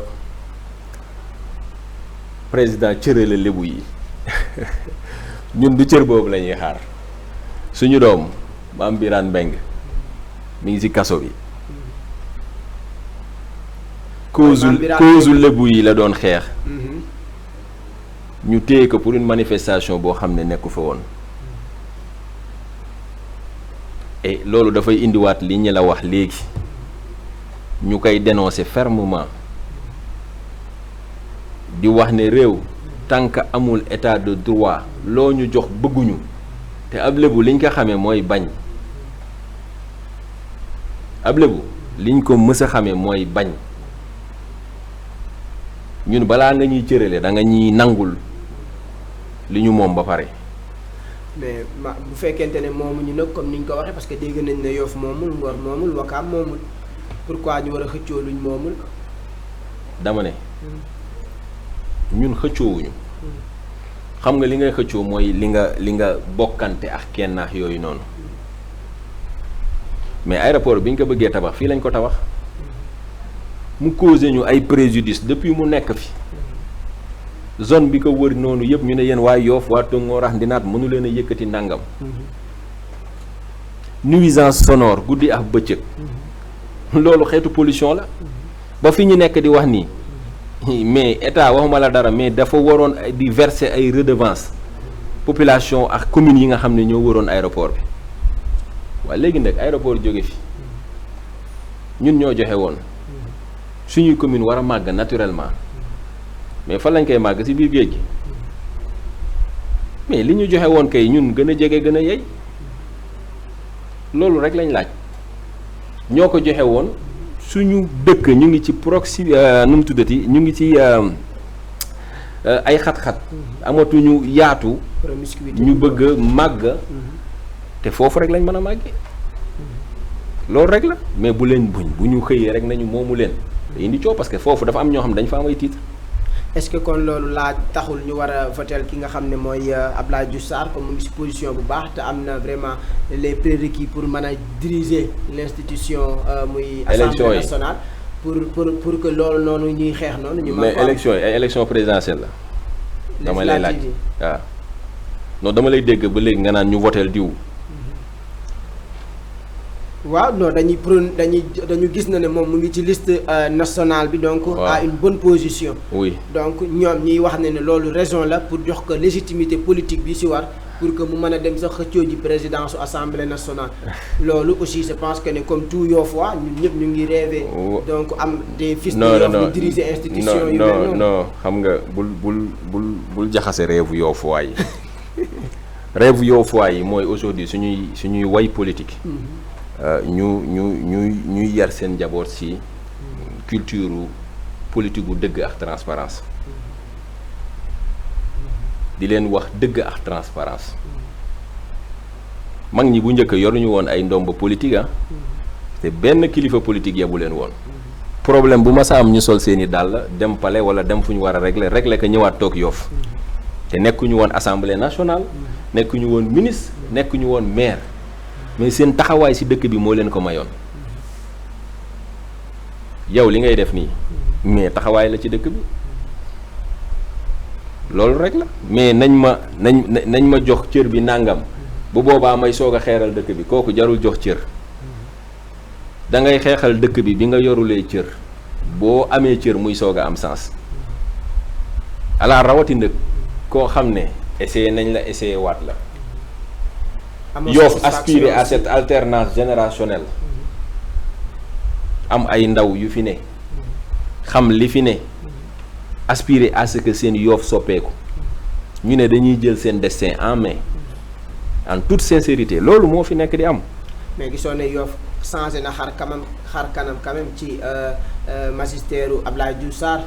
président cërale Lébu yi ñun du cër boobu la ñuy xaar suñu doom Mame Birane Mbengue mi ngi ci kaso bi cause Lébu yi la doon xeex ñu téye ko pour une manifestation boo xam ne nekku fa woon et loolu dafay indiwaat li ñu la wax léegi ñu koy dénoncer fermement di wax ne réew tant que amul état de droit loo ñu jox bëgguñu te ab lébu liñ ko xamee mooy bañ ab lébu liñ ko mës a xamee mooy bañ ñun balaa nga ñuy cërale da nga ñuy nangul li ñu moom ba pare. mais bu fekkente ne moomuñu nag comme ni ñu ko waxee parce que dégg nañ ne Yoff moomul Ngor moomul Wakaam moomul pourquoi ñu war a xëccoo luñ moomul. dama ne ñun xëccoowuñu xam nga li ngay xëccoo mooy li nga bokkante ak kenn ak yooyu noonu mais aéroport bi ñu ko bëggee tabax fii lañ ko tabax mu causé ñu ay préjudice depuis mu nekk fi zone bi ko wër noonu yëpp ñu ne yéen waa Yoff waa Tongoor Ndinaat mënu leen a yëkkati ndàngam nuisance sonore guddi ak bëccëg loolu xeetu pollution la ba fi ñu nekk di wax nii mais état waxuma la dara mais dafa waroon di verser ay redevance population ak communes yi nga xam ne ñoo waroon aéroport bi waaye léegi nag aéroport jóge fi ñun ñoo joxe woon suñuy commune war a màgg naturellement mais fan lañ koy màgg ci biir géej gi mais li ñu joxe woon kay ñun gën a jege gën a yey loolu rek lañ laaj ñoo ko joxe woon suñu dëkk ñu ngi ci nu mu tuddati ñu ngi ci ay xat-xat amatuñu yaatu ñu bëgg màgg te foofu rek lañ mën a màggee loolu rek la mais bu leen buñ bu ñu xëyee rek nañu moomu leen te indi coow parce que foofu dafa am ñoo xam ne dañ fa am ay titre. est-ce que kon loolu laa taxul ñu war a voter ki nga xam ne mooy Abdoulaye Diouf Sarr comme mu ngi si position bu baax te am na vraiment les prérequis pour mën a diriger l'institution muy assemblée nationale pour que loolu noonu ñuy xeex noonu ñu mais élection yi ay élection présidentielle la dama lay laaj waaw non dama lay dégg ba léegi nga naan ñu voter diw waaw non dañu gis na ne moom mu ngi ci liste nationale bi donc à une bonne position. oui donc ñoom ñuy wax ne loolu raison la pour jox ko légitimité politique bi ci war pour que mu mën a dem sax xëccoo ji présidence su assemblée nationale. loolu aussi je pense que ne comme tout Yoffois ñun ñëpp ñu ngi rêver. donc am des fils de Yoff ñu diriger institution yu mel noonu non xam nga bul jaxase rêve Yoffois yi rêve Yoffois yi mooy aujourd'hui suñuy way politique. ñuy yar seen njaboot ci culture politique gu dëgg ak transparence di leen wax dëgg ak transparence mag ñi bu njëkk yoruñu woon ay ndomba politique te benn kilifa politique yabu leen woon problème bu ma sa am ñu sol seeni dàll dem palais wala dem fu ñu war a régler que ñëwaat toog Yoff te nekkuñu woon assemblée nationale nekkuñu woon ministre nekkuñu woon maire mais seen taxawaay ci dëkk bi moo leen ko mayoon yow li ngay def nii mais taxawaay la ci dëkk bi loolu rek la mais nañ ma jox cër bi nàngam bu boobaa may soog a xeeral dëkk bi kooku jarul jox cër da ngay xeexal dëkk bi nga yorulee cër boo amee cër muy soog a am sens ala rawati nag koo xam ne essayé nañ la essayé waat la Yoff aspirer à cette alternance générationnelle am ay ndaw yu fi ne xam li fi ne aspirer à ce que seen Yoff soppeeku ñu ne dañuy jël seen destin en main en toute sincérité loolu moo fi nekk di am. mais gisoo ne Yoff changé na xar kanam quand même ci magistère u Abdoulaye Diouf Sarr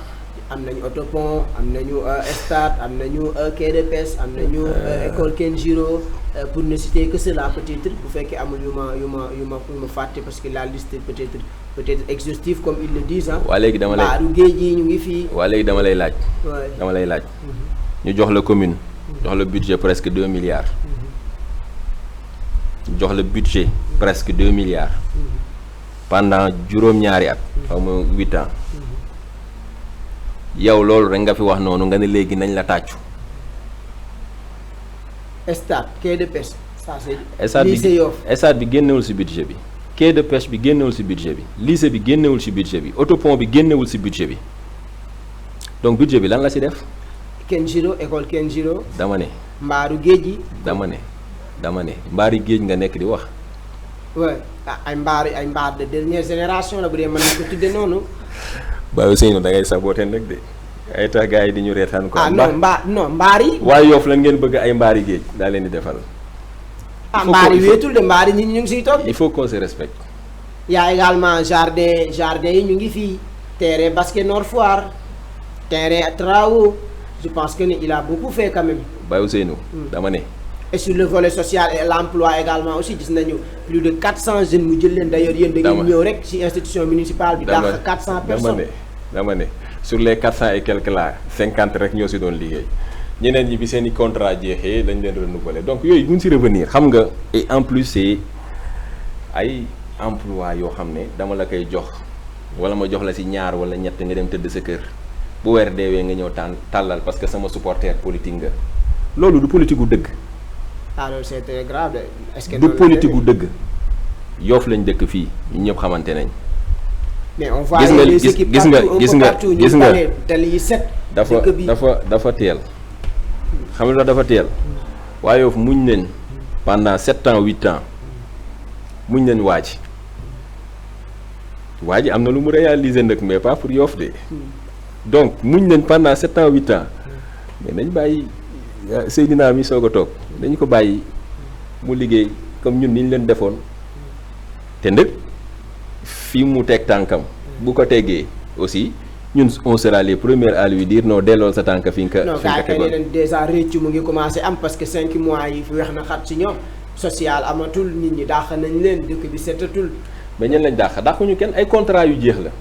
am nañu autopont am nañu stade am nañu quai de pêche am nañu école Kenjiro pour ne citer que cela peut-être bu fekkee amul yu ma fàtte parce que la liste peut-être exhaustive comme ils le disent waa léegi dama lay baaru géej yi ñu ngi fii. waa léegi dama lay laaj. ñu jox la commune. jox la budget presque 2 milliards. jox la budget presque 2 milliards. pendant juróom-ñaari at. xaw ma 8 ans. yow loolu rek nga fi wax noonu nga ne léegi nañ la tàccu. stade quai de pêche ça c'est lycée Yoff. stade bi génnewul ci budget bi. quai de pêche bi génnewul ci budget bi. lycée bi génnewul ci budget bi. autopont bi génnewul ci budget bi. donc budget bi lan la ci def. Kenjiro école Kenjiro. dama ne. mbaaru géej yi. dama ne mbaari géej nga nekk di wax. ouais ay mbaar de dernière génération la bu dee mën nañu ko tudde noonu. Baye Seynou da ngay saboté nag de ay tax gars yi di ñu reetaan ko. mbaar yi. waaye Yoff lan ngeen bëgg ay mbaari géej daa leen di defal. mbaar yi wéetul de mbaar yi ñu ngi siy toog. il faut qu'on se respecte. y a également jardin yi ñu ngi fii terrain basket Nord Foire. terrain travaux je pense que il a beaucoup fait quand même. Baye Ousseynou dama ne. et sur le volet social et l'emploi également aussi gis nañu plus de 400 jeunes mu jël leen d'ailleurs yéen da ngeen ñëw rek ci institution municipale bi. dàq 400 personnes dama ne sur les 400 et quelques là 50 rek ñoo si doon liggéey ñeneen ñi bi seen i contrat jeexee lañ leen renouveler donc yooyu mun si revenir xam nga. et en plus c'est ay emploi yoo xam ne dama la koy jox wala ma jox la si ñaar wala ñett nga dem tëdd sa kër bu weer deewee nga ñëw tàllal parce que sama supporter politique nga loolu du politique gu dëgg. ah loolu c'est très grave. est-ce que du politique gu dëgg Yoff lañ dëkk fii ñu ñëpp xamante nañ. mais on voit les équipes partout gis nga tali yi set. dafa teel. xam nga dafa teel. waaye Yoff muñ leen pendant 7 ans 8 ans muñ leen waaj am na lu mu réaliser nag mais pas pour Yoff de. donc muñ leen pendant 7 ans 8 ans mais nañ bàyyi Seydina mi soog a toog dañu ko bàyyi mu liggéey comme ñun ni ñu leen defoon te ndëg fii mu teg tànkam bu ko teggee aussi ñun on sera les premiers à lui dire non delloo sa tànk fi nga ko tegoon. non déjà réccu mu ngi commencé am parce que 5 mois yi fi weex na xat ci ñoom social amatul nit ñi dàq nañ leen dëkk bi setatul. mais ñen lañ dàquñu kenn ay contrat yu jeex la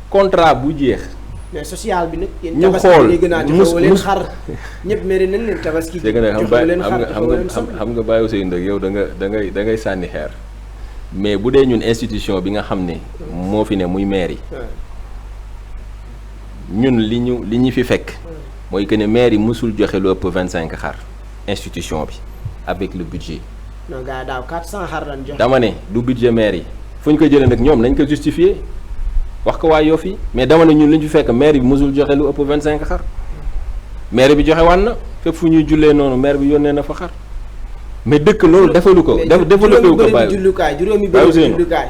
contrat bu jeex. mais social bi nag. ñu xool joxewoo leen xar ñëpp mere nañ leen tabaski. joxewoo leen xar xam nga Baye Ousseynou Ndoye yow da ngay sànni xeer. mais bu dee ñun institution bi nga xam ne moo fi ne muy maire yi. ñun li ñu fi fekk. mooy que ne maire yi mësul joxe lu ëpp 25 xar institution bi avec le budget. non gars daaw 400 xar lañ joxe. dama ne du budget maire yi fu ñu ko jëlee nag ñoom nañ ko justifier wax ko waa Yoff yi mais dama ne ñun li ñu fi fekk maire bi mësul joxe lu ëpp 25 xar maire bi joxe wan na fépp fu ñuy jullee noonu maire bi yónnee na fa xar mais dëkk loolu defalu ko. développé wu ko bàyyi juróomi bëri jullukaay.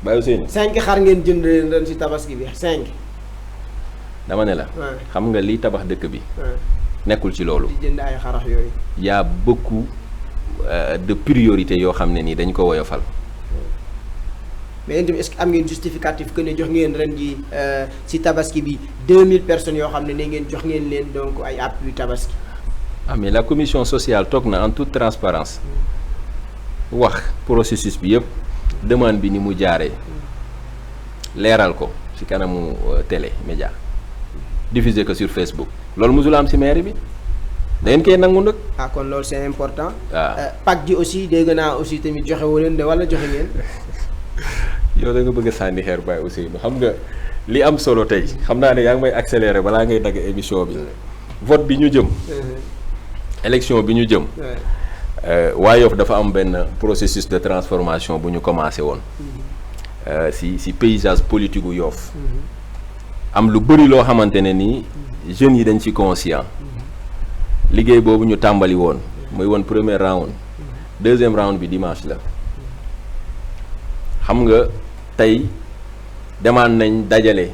Baye Ousseynou 5 xar ngeen jënd leen ci tabaski bi 5. dama ne la. xam nga liy tabax dëkk bi. nekkul ci loolu. di jënd ay xarax yooyu. y a beaucoup de priorités yoo xam ne nii dañ ko woyofal. mais yéen tamit est-ce que am ngeen justificatif que ne jox ngeen ren ji ci tabaski bi 2000 personnes yoo xam ne ngeen jox ngeen leen donc ay appui tabaski. ah mais la commission sociale toog na en toute transparence wax processus bi yëpp demande bi ni mu jaaree leeral ko ci kanamu télé média diffuser ko sur Facebook loolu mosul am ci mairie bi da ngeen koy nangu nag. ah kon loolu c'est important. waaw Pâques ji aussi dégg naa aussi tamit joxe wu leen de wala joxe ngeen. yow da nga bëgg a sànni xeer Baye Ousseynou xam nga li am solo tey xam naa ne yaa ngi may accélérer balaa ngay dagg émission bi vote bi ñu jëm. élection bi ñu jëm. waa Yoff dafa am benn processus de transformation bu ñu commencé woon. ci paysage politique gu Yoff. am lu bëri loo xamante ne nii jeunes yi dañ ci conscient. liggéey boobu ñu tàmbali woon muy woon premier round. deuxième round bi dimanche la. xam nga tey demaan nañ dajale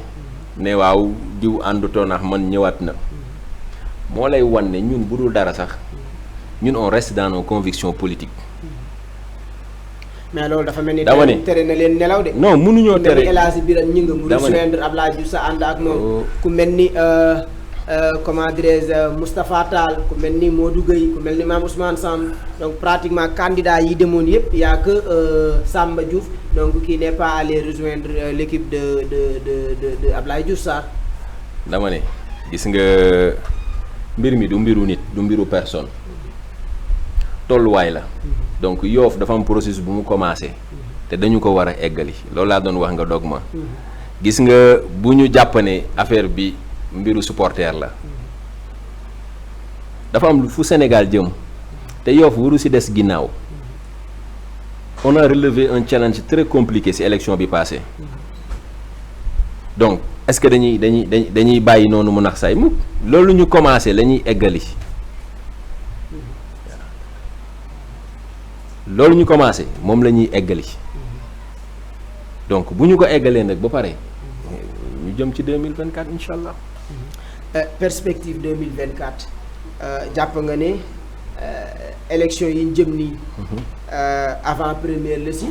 ne waaw diw àndutoon ak man ñëwaat na moo lay wan ne ñun bu dul dara sax ñun on reste dans nos convictions politiques. mais loolu dafa mel ni. dama ne tere na leen nelaw de. non mënuñoo tere El Hadji Birame Gningue mu rejoindre Abdoulaye Diouf Sarr ànd ak moom. ku mel ni comment dirais-je Moustapha Tall ku mel ni Modou Gueye ku mel ni Mame Ousmane Samb donc pratiquement candidat yi demoon yëpp y a que Samba Diouf donc qui n'est pas allé rejoindre l'équipe de Abdoulaye Diouf Sarr. dama ne gis nga mbir mi du mbiru nit du mbiru personne tolluwaay la donc Yoff dafa am processus bu mu commencé te dañu ko war a eggali loolu laa doon wax nga dog ma gis nga bu ñu jàpp ne affaire bi mbiru supporter la dafa am fu Sénégal jëm te Yoff waru ci des ginnaaw on a relevé un challenge très compliqué ci élection bi passée donc est-ce que dañuy bàyyi noonu mu nax say mu loolu ñu commencé la ñuy eggali loolu ñu commencé moom la ñuy eggali donc bu ñu ko eggalee nag ba pare ñu jëm ci 2024 incha allah. perspective 2024 jàpp nga ne élection yi ñu jëm nii. avant première la si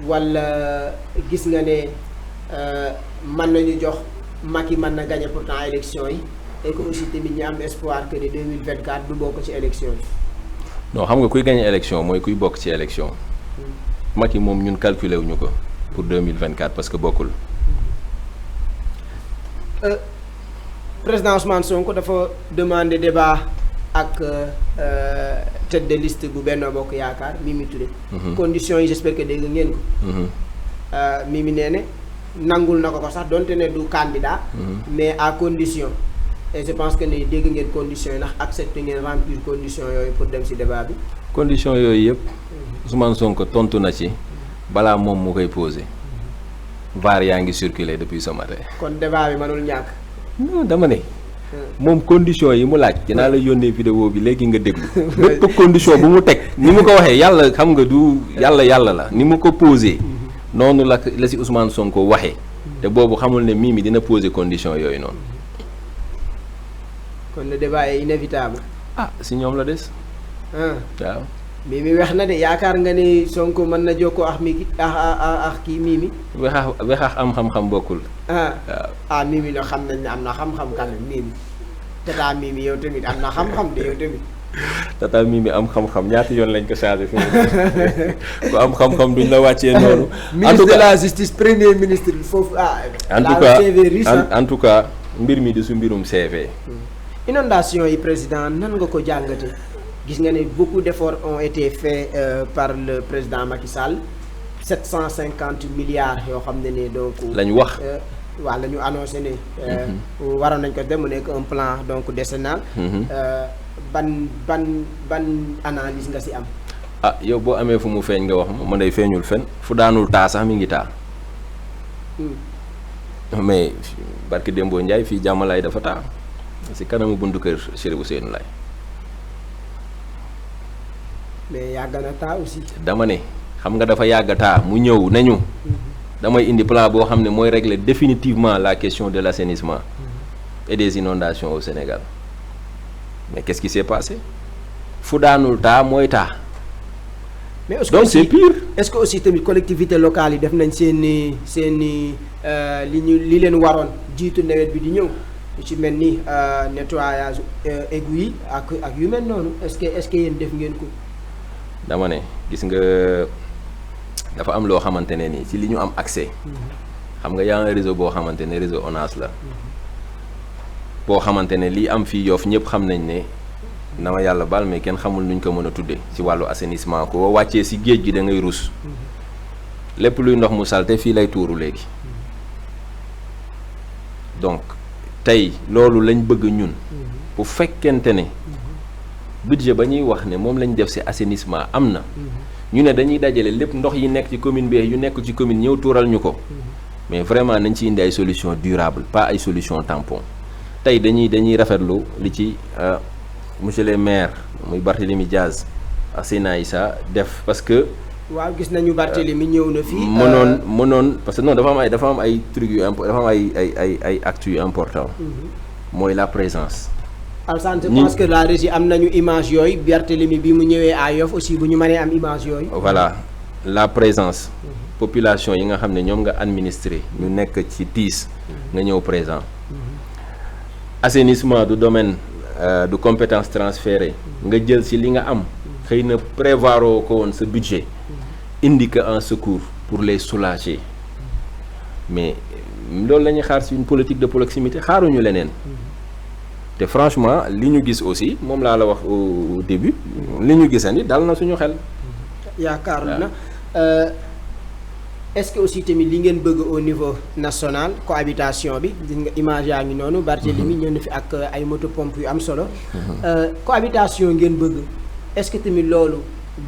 wala gis nga ne mën nañu jox Macky mën na gagner pourtant élection yi et que aussi tamit ñu am espoir que ni 2024 du bokk ci élection yi. non xam nga kuy gagner élection mooy kuy bokk ci élection. Macky moom ñun calculer wuñu ko pour 2024 parce que bokkul. Président Ousmane Sonko dafa demander débat ak tête de liste bu Benno Bokk Yaakaar Mimi Touré. conditions yi j'espère que dégg ngeen ko. Mimi nee ne nangul na ko sax donte ne du candidat. mais à condition. et je pense que ni dégg ngeen conditions yi ndax accepté ngeen remplir conditions yooyu pour dem ci débat bi. conditions yooyu yëpp. Ousmane Sonko tontu na ci balaa moom mu koy posé. VAR yaa ngi circulé depuis ce matin. kon débat bi mënul ñàkk. non dama ne. moom condition yi mu laaj dinaa la yónnee vidéo bi léegi nga déglu. bépp condition bu mu teg ni mu ko waxee yàlla xam nga du yàlla la ni mu ko posé. noonu la ci Ousmane Sonko waxee. te boobu xamul ne Mimi dina posé condition yooyu noonu. kon le débat est inévitable. ah si ñoom la des. waaw. Mimi weex na de yaakaar nga ni Sonko mën na jokkoo ak mi kii Mimi. weexaax am xam-xam bokkul. waaw Mimi la xam nañ ne am na xam-xam quand même Mimi. tata Mimi yow tamit am na xam-xam de yow tamit. tata Mimi am xam-xam ñaata yoon lañ ko changé fi ku am xam-xam duñ la wàccee noonu. ministre de la justice premier ministre foofu en tout cas mbir mi di su mbirum CV. inondation yi président nan nga ko jàngate gis nga ne beaucoup d'efforts ont été faits par le président Macky Sall 750 milliards yoo xam ne donc. lañ wax. waaw la ñu annoncé ne. waroon nañ ko dem mu nekk un plan donc décennal. ban analyse nga ci am. ah yow boo amee fu mu feeñ nga wax ma man day feeñul fen fu daanul taa sax mi ngi taa. mais barki Dembo Ndiaye fii jàmmalaay dafa taa ci kanamu buntu kër Chérif Ousseynou Laye. mais yàgg na taa aussi. dama ne xam nga dafa yàgg taa mu ñëw nañu. damay indi plan boo xam ne mooy régler définitivement la question de l'assainissement et des inondations au Sénégal mais qu'est-ce qui s'est passé fu daanul taa mooy taa. mais est-ce que donc aussi, c'est pire. est-ce que aussi tamit collectivités locales yi def nañ seeni li leen waroon jiitu nawet bi di ñëw lu ci mel ni nettoyage égout yi ak yu mel noonu est-ce que yéen def ngeen ko. dama ne gis nga dafa am loo xamante ne nii ci li ñu am accès. xam nga yaa un réseau boo xamante ne réseau ONAS la. boo xamante ne lii am fii Yoff ñëpp xam nañ ne na ma yàlla baal mais kenn xamul nuñ ko mën a tuddee ci wàllu assainissement ko wàccee ci géej gi da ngay rus. lépp luy ndox mu salte fii lay tuuru léegi. donc tey loolu lañ bëgg ñun. bu fekkente ne. budget ba ñuy wax ne moom lañ def ci assainissement am na. ñu ne dañuy dajale lépp ndox yi nekk ci commune bi yu nekk ci commune ñëw tuural ñu ko. mais vraiment nañ ci indi ay solutions durables pas ay solutions tampon. tey dañuy rafetlu li ci monsieur le maire muy Barthélémy Diaz ak Seyna Issa def parce que. waaw gis nañu Barthélémy ñëw na fii. mënoon parce que non dafa am ay trucs yu dafa am ay actes yu important mooy la présence. Alassane je pense que la régie am nañu image yooyu Barthélémy bi mu ñëwee à Yoff aussi bu ñu mënee am image yooyu. voilà la présence. population yi nga xam ne ñoom nga administré ñu nekk ci tiis nga ñëw présent. assainissement du domaine de compétence transférée nga jël ci li nga am xëy na prévoir ko woon sa budget indi ko en secours pour les soulager mais loolu la ñuy xaar ci une politique de proximité xaaruñu leneen te franchement li ñu gis aussi moom laa la wax au début li ñu gisandi dal na suñu xel. yaakaar na est-ce que aussi tamit li ngeen bëgg au niveau national cohabitation bi gis nga image yaa ngi noonu. Barthélémy ñëw na fi ak ay moto pompe yu am solo. cohabitation ngeen bëgg est-ce que tamit loolu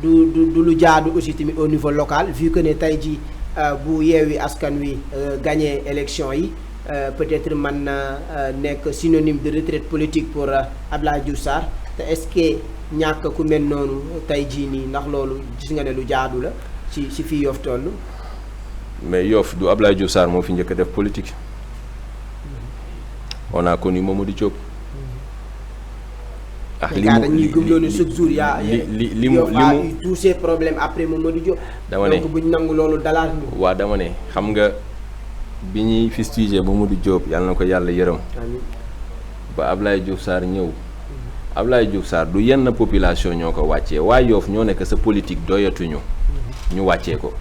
du lu jaadu aussi tamit au niveau local vu que ne tey jii bu Yewwi Askan Wi gagné élection yi peut-être mën na nekk synonyme de retraite politique pour Abdoulaye Diouf Sarr te est-ce que ñàkk ku mel noonu tey jii nii ndax loolu gis nga ne lu jaadu la ci fii Yoff toll. mais Yoff du Abdoulaye Diouf Sarr moo fi njëkk a def politique on a connu Mamadou Diop. dañuy gëm loolu chaque jour li mu tous ces problèmes après Mamadou Diop. dama ne donc buñ nangu loolu dalaat ñu. waa dama ne xam nga bi ñuy fustigé Mamadou Diop yàlla na ko yàlla yërëm ba Ablaye Diouf Sarr ñëw Ablaye Diouf Sarr du yenn population ñoo ko wàccee waa Yoff ñoo nekk sa politique doyatuñu ñu wàccee ko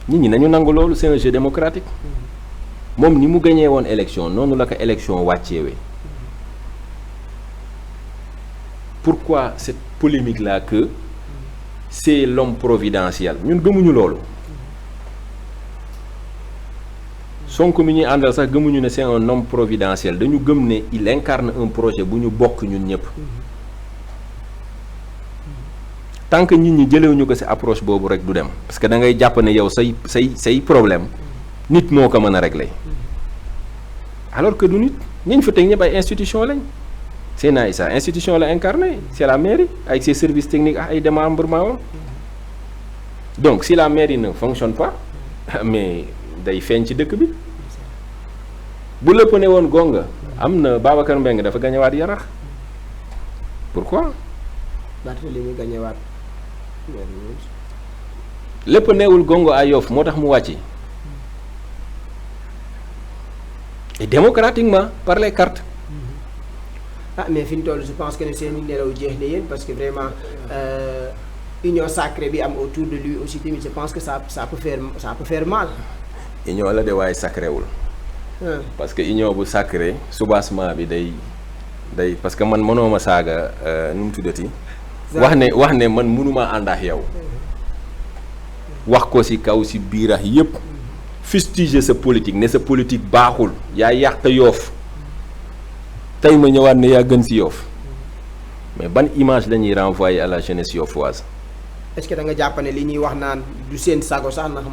nit ñi nañu nangu loolu c'est un jeu démocratique moom ni mu gañee woon élection noonu la ko élection wàcceewee pourquoi cette polémique là que c'est l'homme providentiel ñun gëmuñu loolu Sonko mi ñuy àndal sax gëmuñu ne c'est un homme providentiel dañu gëm ne il incarne un projet bu ñu bokk ñun ñëpp tant que nit ñi jëlewuñu ko ci approche boobu rek du dem parce que da ngay jàpp ne yow say problème nit moo ko mën a régler alors que du nit ñi ñu fa teg ñëpp ay institution lañ Seydina Issa institution la incarné c'est la mairie avec ses services techniques ak ay démembrement donc si la mairie ne fonctionne pas mais day feeñ ci dëkk bi bu lépp ne woon gonga am na Babacar Mbengue dafa gañewaat Yarax pourquoi Barthélémy gañewaat lépp neewul gongo à Yoff moo tax mu wàcci et démocratiquement par les cartes mais fi ñu toll je pense que ne seen nelaw jeex na yéen parce que vraiment union sacrée bi am autour de lui aussi tamit je pense que ça peut faire mal. union la de waaye sacré wul parce que union bu sacré soubassement bi day parce que man mënoo ma saaga nu mu tuddati wax ne man mënuma ànd ak yow wax ko ci kaw ci biirax yépp fustiger sa politique ne sa politique baaxul yaa yàq Yoff tey ma ñëwaat ne yaa gën ci Yoff mais ban image la ñuy renvoyer à la jeunesse yoffoise. est-ce que da nga jàpp ne li ñuy wax naan du seen sago sax ndax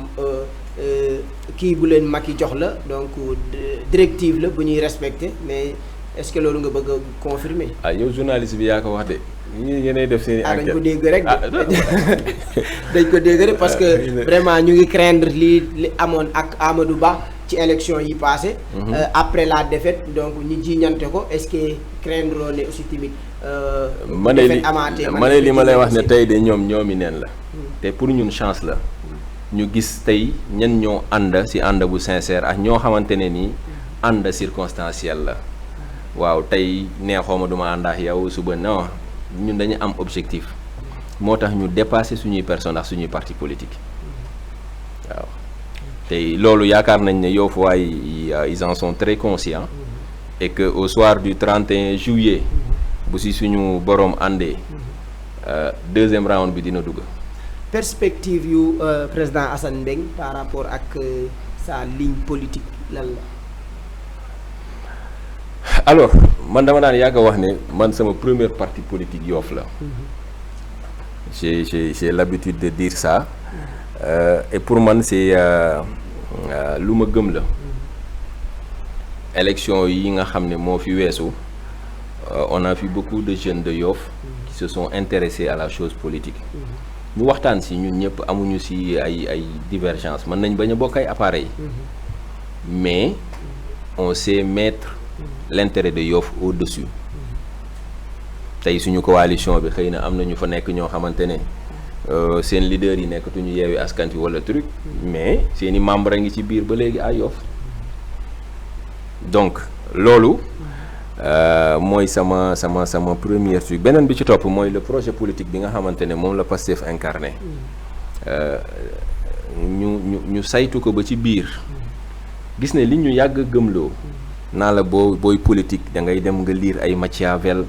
kii bu leen Macky jox la donc directive la bu ñuy respecter mais est-ce que loolu nga bëgg a confirmer. yow journaliste bi yaa ko wax de ñu yéenay def seen i enquête dañ ko dégg rek dañ ko dégg rek parce que vraiment ñu ngi craindre li amoon ak Amadou Ba ci élection yi passé après la défaite donc ñi jiñante ko est-ce que craindre loo ne aussi tamit ma ne li ma lay wax ne tey de ñoomi neen la te pour ñun chance la ñu gis tey ñan ñoo ànd ci ànd bu sincère ak ñoo xamante ne nii ànd circonstanciel la waaw tey neexooma duma ànd ak yow suba non ñun dañu am objectif moo tax ñu dépasser suñuy personne ak suñuy parti politique waaw tey loolu yaakaar nañ ne Yoff waay ils en sont très conscients et que au soir du 31 juillet bu ci suñu boroom àndee deuxième round bi dina dugg. perspective yu président Assane Mbeng par rapport ak sa ligne politique lan la. alors man dama daan yàgg a wax ne man sama première parti politique Yoff la. j'ai l'habitude de dire ça et pour man c'est lu ma gëm la. élection yi nga xam ne moo fi weesu on a vu beaucoup de jeunes de Yoff qui se sont intéressés à la chose politique. ñu waxtaan ci ñun ñëpp amuñu ci ay divergence mën nañ bañ a bokk ay appareil mais on sait mettre l'intérêt de Yoff au-dessus tey suñu coalition bi xëy na am na ñu fa nekk ñoo xamante ne seen leader yi nekkatuñu Yewwi Askan Wi walla truc mais seeni membre a ngi ci biir ba léegi à Yoff donc loolu mooy sama première truc beneen bi ci topp mooy le projet politique bi nga xamante ne moom la Pastef incarné ñu saytu ko ba ci biir gis ne li ñu yàgg gëmloo naa la booy politique da ngay dem nga lire ay Machiavel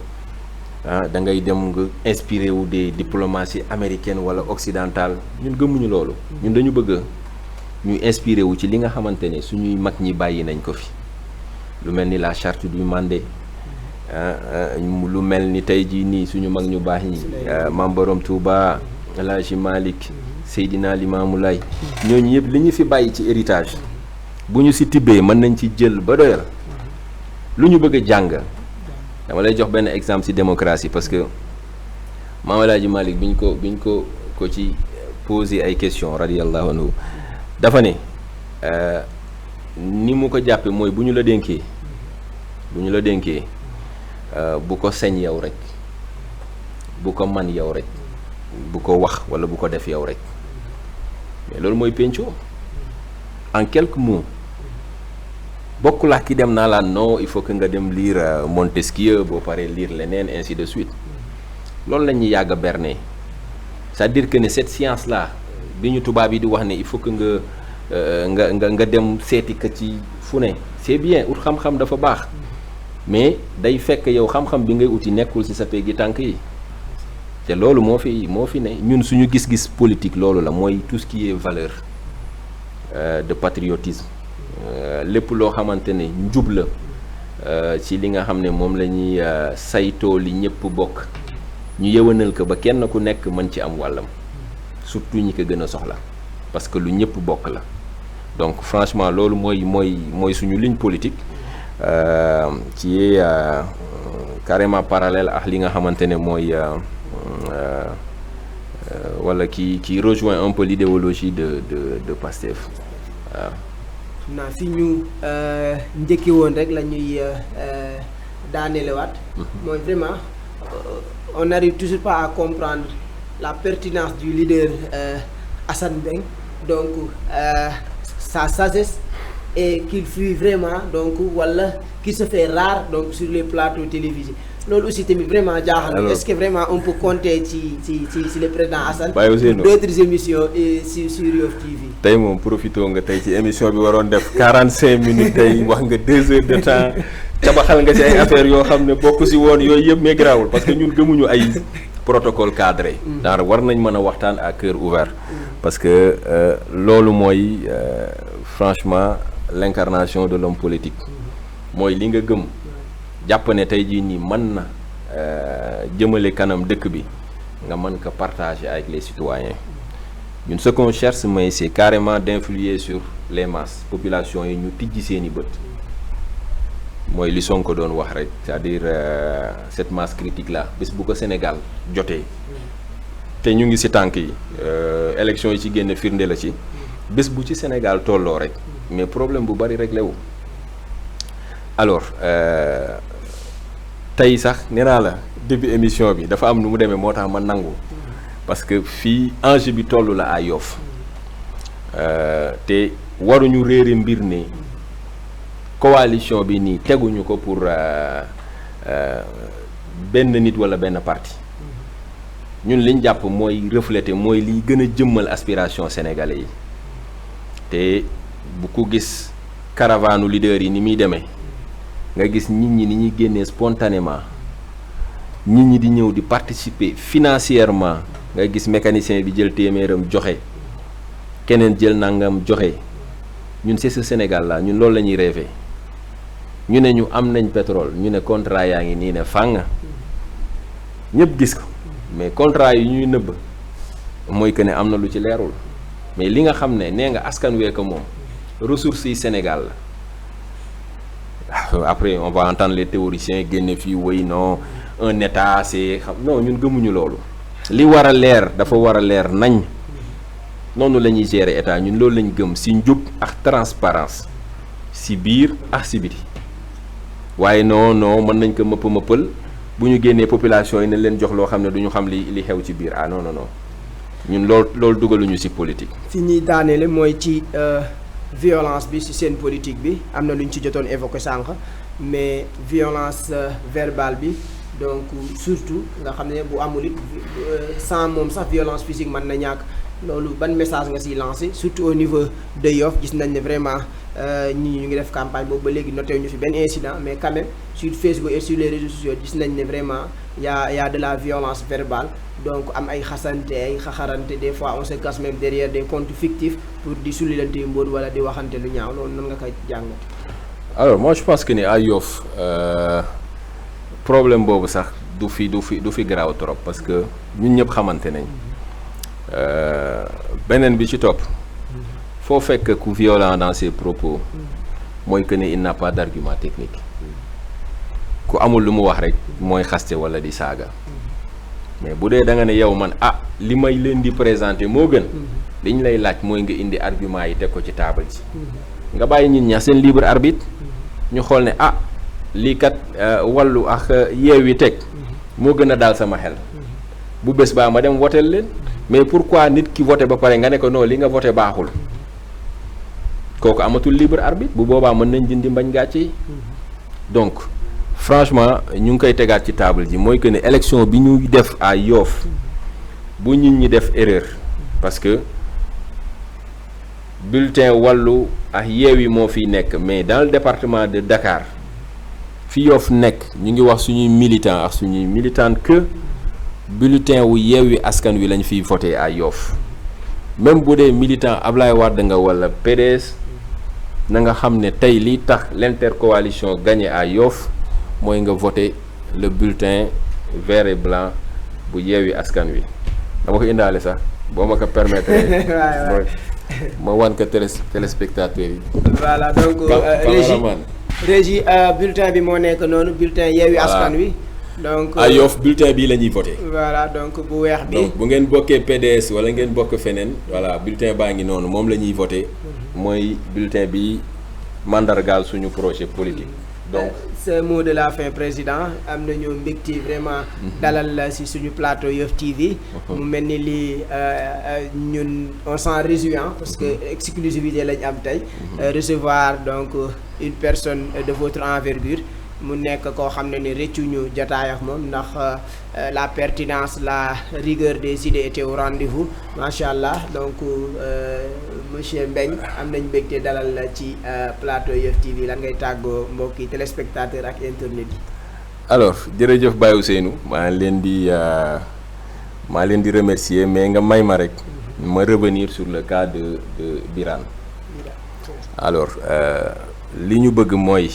da ngay dem nga inspiré wu des diplomaties américaines wala occidentales ñun gëmuñu loolu ñun dañu bëgg ñu inspiré wu ci li nga xamante ne suñuy mag ñi bàyyi nañ ko fi lu mel ni la charte du Mandé lu mel ni tey jii nii suñu mag ñu baax ñi Mame Borom Touba El Hadji Malick Seydina Limamou Laye ñooñu yëpp li ñu fi bàyyi ci héritage bu ñu si tibbee mën nañ ci jël ba doyal lu ñu bëgg a jàng dama lay jox benn exemple ci démocratie parce que Mame El Hadji Malick biñ ko ci poser ay questions radiyallahu anhu dafa ne ni mu ko jàppe mooy bu ñu la dénkee bu ko sañ yow rek bu ko man yow rek bu ko wax walla bu ko def yow rek mais loolu mooy pencoo en quelques mots bokkul ak ki dem naa laan non il faut que nga dem lire Montesquieu boo paree lire leneen ainsi de suite loolu la ñuy yàgg a berner c'est-à-dire que ne cette science là bi ñu tubaab yi di wax ne il faut que nga dem seeti ka ci fu ne c'est bien ut xam-xam dafa baax mais day fekk yow xam-xam bi ngay uti nekkul ci sa peggi tànk yi te loolu moo fi ne ñun suñu gis-gis politique loolu la mooy tout ce qui est valeur de patriotisme lépp loo xamante ne njub la ci li nga xam ne moom la ñuy saytoo li ñëpp bokk ñu yëwanal ko ba kenn ku nekk mën ci am wàllam surtout ñi ko gën a soxla parce que lu ñëpp bokk la donc franchement loolu mooy suñu ligne politique qui est carrément parallèle ak li nga xamante ne mooy wala qui rejoint un peu l'idéologie de Pastef waaw. naa fi ñu njëkki woon rek la ñuy daanelewaat mooy vraiment on n'arrive toujours pas à comprendre la pertinence du leader Assane Mbeng donc sa sagesse et qu'il fut vraiment donc wala qu'il se fait rare donc sur les plateaux télévisés loolu aussi tamit vraiment jaaxal. Est-ce que vraiment on peut compter ci le président Assane pour d'autres émissions sur Yoff TV. tey moom profitoo nga tey ci émission bi waroon def 45 minutes tey wax nga 2 heures de temps cabaxal nga ci ay affaires yoo xam ne bokk si woon yooyu yëpp mais garaawul parce que ñun gëmuñu ay protocole cadré. daanaka war nañ mën a waxtaan à cœur ouvert. parce que loolu mooy franchement l'incarnation de l'homme politique. mooy li nga gëm. jàpp ne tey jii nii mën na jëmale kanam dëkk bi nga mën ko partager avec les citoyens ñun ce qu'on cherche mais c'est carrément d'influer sur les masses population yi ñu tijji seeni bët mooy li Sonko doon wax rek c'est-à-dire cette masse critique là bés bu ko Sénégal jotee te ñu ngi ci tànk yi élection yi ci génn firnde la ci bés bu ci Sénégal tolloo rek mais problème bu bari réglé wu alors tey sax nee naa la début émission bi dafa am nu mu demee moo tax ma nangu parce que fii enjeu bi toll la à Yoff te waruñu réere mbir ne coalition bi nii teguñu ko pour benn nit walla benn parti ñun liñ jàpp mooy refléter mooy liy gën a jëmmal aspiration sénégalais yi te bu ko gis caravane leader yi ni muy demee nga gis nit ñi ni ñuy génnee spontanément nit ñi di ñëw di participer financièrement nga gis mécanicien bi jël téeméeram joxe keneen jël nangam joxe ñun c'est ce Sénégal là ñun loolu la ñuy rêver ñu ne ñu am nañ pétrole ñu ne contrat yaa ngi nii ne fàng ñëpp gis ko mais contrat yi ñuy nëbb mooy que ne am na lu ci leerul mais li nga xam ne nee nga askan wee ko moom ressources yi Sénégal la. Après on va entendre les théoriciens génne fii woy non un état c'est non ñun gëmuñu loolu li war a leer dafa war a leer nañ noonu la ñuy gérer état ñun loolu lañ gëm ci njub ak transparence ci biir ak ci biti waaye non mën nañ ko mëppal bu ñu génnee population yi ne leen jox loo xam ne du ñu xam li xew ci biir non ñun loolu dugaluñu ci politique. fi ñuy daaneele mooy ci. Violence bi ci seen politique bi am na lu ñu ci jotoon évoqué sànq mais violence verbale bi donc surtout nga xam ne bu amul it sans moom sax violence physique mën na ñàkk loolu ban message nga ciy lancé surtout au niveau de Yoff gis nañ ne vraiment ñi ñu ngi def campagne boobu ba léegi noté ñu fi benn incident mais quand même sur Facebook et sur les réseaux sociaux gis nañ ne vraiment y a de la violence verbale donc am ay xasante ay xaxarante des fois on se cache même derrière des comptes fictifs pour di sulilante yu mbóot wala di waxante lu ñaaw loolu nan nga koy jàngat. alors moi je pense que ni à Yoff problème boobu sax du fi garaaw trop parce que ñun ñëpp xamante nañ beneen bi ci topp foo fekk ku violent dans ses propos mooy que ne il n'a pas d'argument technique ku amul lu mu wax rek mooy xaste wala di saaga mais bu dee da nga ne yow man li may leen di présenter moo gën liñ lay laaj mooy nga indi argument yi teg ko ci table ji nga bàyyi nit ña seen libre arbitre ñu xool ne lii kat wàllu ak yeew yi teg moo gën a daal sama xel bu bés baa ma dem woteel leen mais pourquoi nit ki voté ba pare nga ne ko non li nga voté baaxul kooku amatul libre arbitre bu boobaa mën nañ dindi mbañ gàcce yi donc franchement ñu ngi koy tegaat ci table ji mooy que ne élection bi ñu def à Yoff bu nit ñi def erreur parce que bulletin wàllu ak Yewwi moo fiy nekk mais dans le département de Dakar fi Yoff nekk ñu ngi wax suñuy militants ak suñuy militantes que bulletin wu Yewwi Askan Wi lañ fiy voté à Yoff même bu dee militant Ablaye Wade nga wala PDS na nga xam ne tey liy tax l'intercoalition gagné à Yoff mooy nga voté le bulletin vert et blanc bu Yewwi Askan Wi dama ko indaale sax boo ma ko permettre ma wan ko téléspectateurs yi. voilà donc régie bulletin bi moo nekk noonu bulletin Yewwi Askan Wi. donc à Yoff bulletin bii la ñuy voté. voilà donc bu weex bi. donc bu ngeen bokkee PDS wala ngeen bokk feneen voilà bulletin baa ngi noonu moom la ñuy voté mooy bulletin bi mandargaal suñu projet politique. donc ce mot de la fin président am nañu mbégte vraiment dalal la ci suñu plateau Yoff TV. mu mel ni lii ñun on s'en réjouit parce que exclusivité lañ am tey. recevoir donc une personne de votre envergure. mu nekk koo xam ne ni rëccuñu jotaay ak moom ndax la pertinence la rigueur des idées étaient au rendez-vous macha allah donc monsieur Mbeng am nañ mbégte dalal la ci plateau Yoff TV lan ngay tàggoo mbokki téléspectateurs ak internet yi. alors jërëjëf Baye Ousseynou maa leen di remercier mais nga may ma rek ma revenir sur le cas de Birane alors li ñu bëgg mooy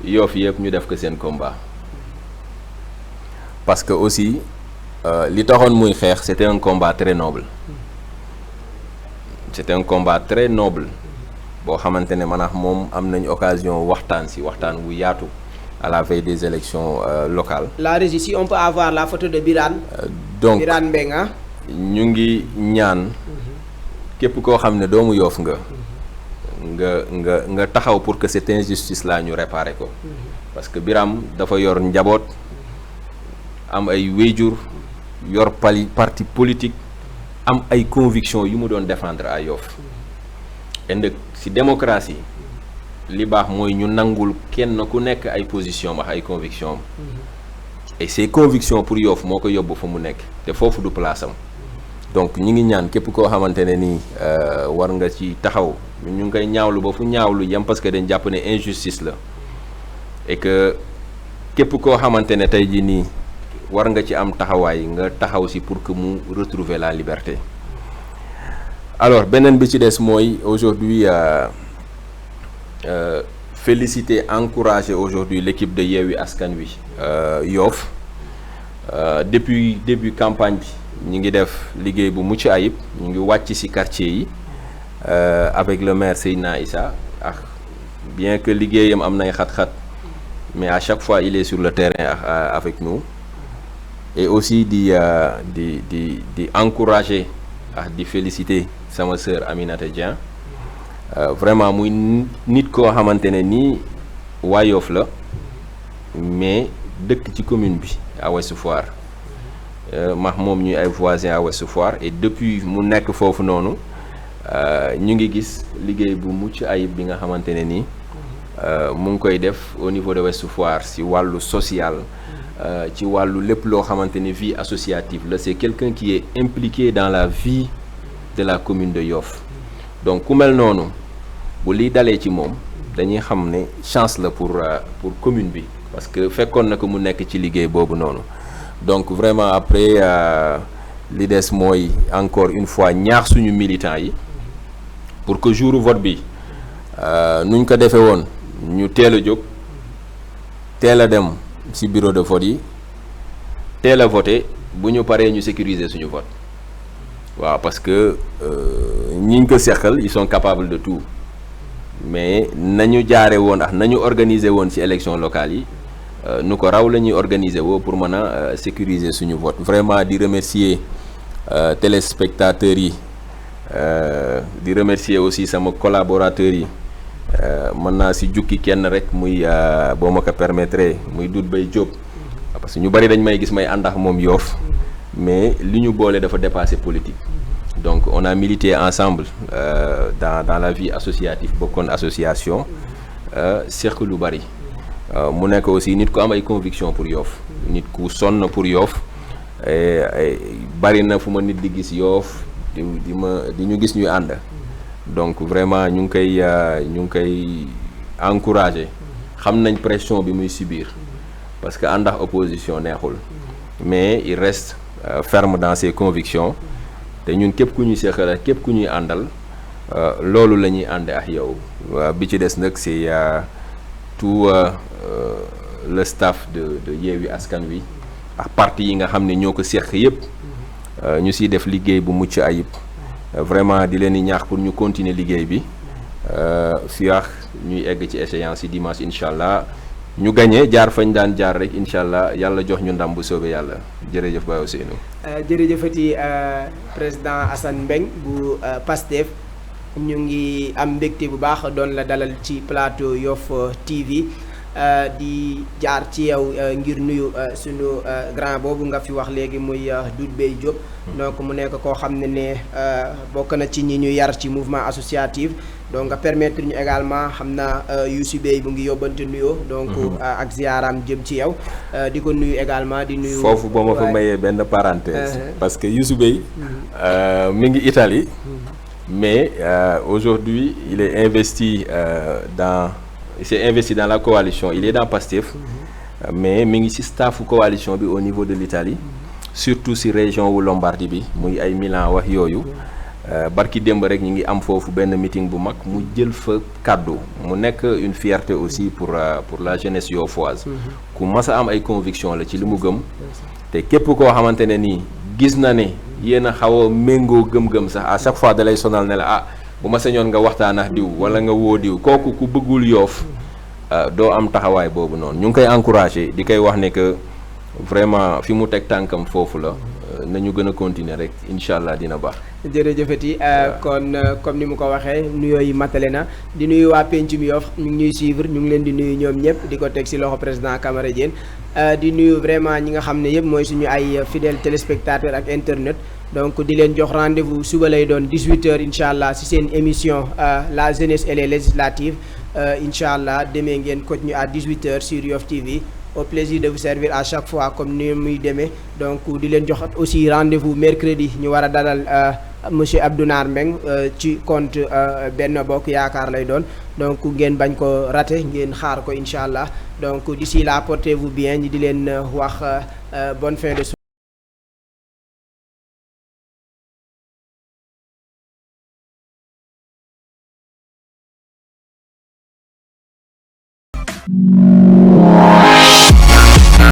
Yoff yëpp ñu def ko seen combat parce que aussi li taxoon muy xeex c'était un combat très noble boo xamante ne man ak moom am nañ occasion waxtaan wu yaatu à la veille des élections locales. La régie, si on peut avoir la photo de Birane. Donc Birane Mbengue. ñu ngi ñaan képp koo xam ne doomu Yoff nga taxaw pour que cette injustice là ñu réparer ko parce que Birame dafa yor njaboot am ay wéjur yor parti politique am ay convictions yu mu doon défendre à Yoff et nag ci démocratie li baax mooy ñu nangul kenn ku nekk ay position ak ay convictions et ces convictions pour Yoff moo ko yóbbu fa mu nekk te foofu du place am donc ñi ngi ñaan képp koo xamante ne nii war nga ci taxaw ñu ngi koy ñaawlu ba fu ñaawlu yem parce que dañ jàpp ne injustice la et que képp koo xamante ne tey jii nii war nga ci am taxawaay nga taxaw si pour que mu retrouver la liberté. Alors beneen bi ci des mooy aujourd'hui féliciter encourager aujourd'hui l'équipe de Yewwi Askan Wi Yoff depuis début campagne bi ñu ngi def liggéey bu mucc ayib ñu ngi wàcc ci quartier yi avec le maire Seydina Issa ak bien que liggéeyam am nay xat-xat mais à chaque fois il est sur le terrain avec nous et aussi di encourager ak di féliciter sama sœur Aminata Dieng vraiment muy nit koo xamante ne nii waa Yoff la mais dëkk ci commune bi à Ouest Foire max moom ñuy ay voisins à Ouest Foire et depuis mu nekk foofu noonu ñu ngi gis liggéey bu mucc ayib bi nga xamante ne nii mu ngi koy def au niveau de Ouest Foire ci wàllu social ci wàllu lépp loo xamante ne vie associative la c'est quelqu'un qui est impliqué dans la vie de la commune de Yoff donc ku mel noonu bu liy dalee ci moom dañuy xam ne chance la pour commune bi parce que fekkoon na ko mu nekk ci liggéey boobu noonu donc vraiment après li des mooy encore une fois ñaax suñu militants yi pour que jour vote bi nuñ ko defee woon ñu teel a jóg teel a dem ci bureau de vote yi teel a voté bu ñu paree ñu sécuriser suñu vote waaw parce que ñiñ ko seqal ils sont capables de tout mais nañu jaare woon ak nañu organiser woon ci élection locale yi nu ko raw la ñuy organiser woo pour mën a sécuriser suñu vote vraiment di remercier téléspectateurs yi di remercier aussi sama collaborateurs yi mën naa ci jukki kenn rek muy boo ma ko permettre muy Doudou Bay Diop parce que ñu bari dañ may gis may ànd ak moom Yoff mais li ñu boole dafa dépasser politique donc on a milité ensemble dans la vie associative bokkoon association seq lu bari mu nekk aussi nit ku am ay conviction pour Yoff nit ku sonn pour Yoff bari na fu ma nit di gis Yoff di ñu gis ñuy ànd donc vraiment ñu ngi koy encourager xam nañ pression bi muy subir parce que ànd ak opposition neexul mais il reste ferme dans ses convictions te ñun képp ku ñuy seqal ak képp ku ñuy àndal loolu la ñuy ànde ak yow bi ci des nag c'est tout le staff de Yewwi Askan Wi ak parti yi nga xam ne ñoo ko seq yëpp ñu siy def liggéey bu mucc ayib vraiment di leen di ñaax pour ñu continuer liggéey bi fii ak ñuy egg ci échéance yi dimanche incha allah ñu gagné jaar fañ daan jaar rek incha allah yàlla jox ñu ndam bu soobee yàlla jërëjëf Baye Ousseynou. jërëjëfati président Assane Mbeng bu Pastef ñu ngi am mbégte bu baax doon la dalal ci plateau Yoff TV di jaar ci yow ngir nuyu suñu grand boobu nga fi wax léegi muy Doudou Beye Diop. donc mu nekk koo xam ne bokk na ci ñi ñu yar ci mouvement associatif. donc nga permettre ñu également xam naa Youssou Bey bu ngi yóbbante nuyoo. donc ak ziaram jëm ci yow. di ko nuyu également di nuyu. foofu boo ma fa mayee benn parenthèse. parce que Youssou Bey mi ngi Italie. mais aujourd'hui il est investi il s'est investi dans la coalition il est dans Pastef. mais mi ngi ci staffu coalition bi au niveau de l'Italie. surtout ci région wu Lombardie bi muy ay Milan wax yooyu. barki démb rek ñu ngi am foofu benn meeting bu mag mu jël fa kàddu mu nekk une fierté aussi pour la jeunesse yoffoise ku mas a am ay conviction la ci li mu gëm te képp koo xamante ne nii gis na ne yéen a xaw a méngoo gëm-gëm sax à chaque fois da lay sonal ne la bu ma sañoon nga waxtaan ak diw wala nga woo diw kooku ku bëggul Yoff doo am taxawaay boobu noonu ñu ngi koy encourager di koy wax ne que vraiment fi mu teg tànkam foofu la nañu gën a continuer rek incha allah dina baax. jërëjëfati kon comme ni mu ko waxee nuyoo yi matale na di nuyu waa Pencum Yoff ñu ngi ñuy suivre ñu ngi leen di nuyu ñoom ñëpp di ko teg ci loxo président Camara Diène di nuyu vraiment ñi nga xam ne yëpp mooy suñu ay fidèles téléspectateurs ak internet donc di leen jox rendez-vous suba lay doon 18h incha allah ci seen émission la jeunesse et les législatives incha allah demee ngeen continuer à 18h sur Yoff TV. au plaisir de vous servir à chaque fois comme ni muy demee donc di leen jox aussi rendez-vous mercredi ñu war a dalal monsieur Abdounar Mbeng ci compte Benno Bokk Yaakaar lay doon donc ngeen bañ ko rater ngeen xaar ko incha allah donc d'ici là portez-vous bien ñi di leen wax bonne fin de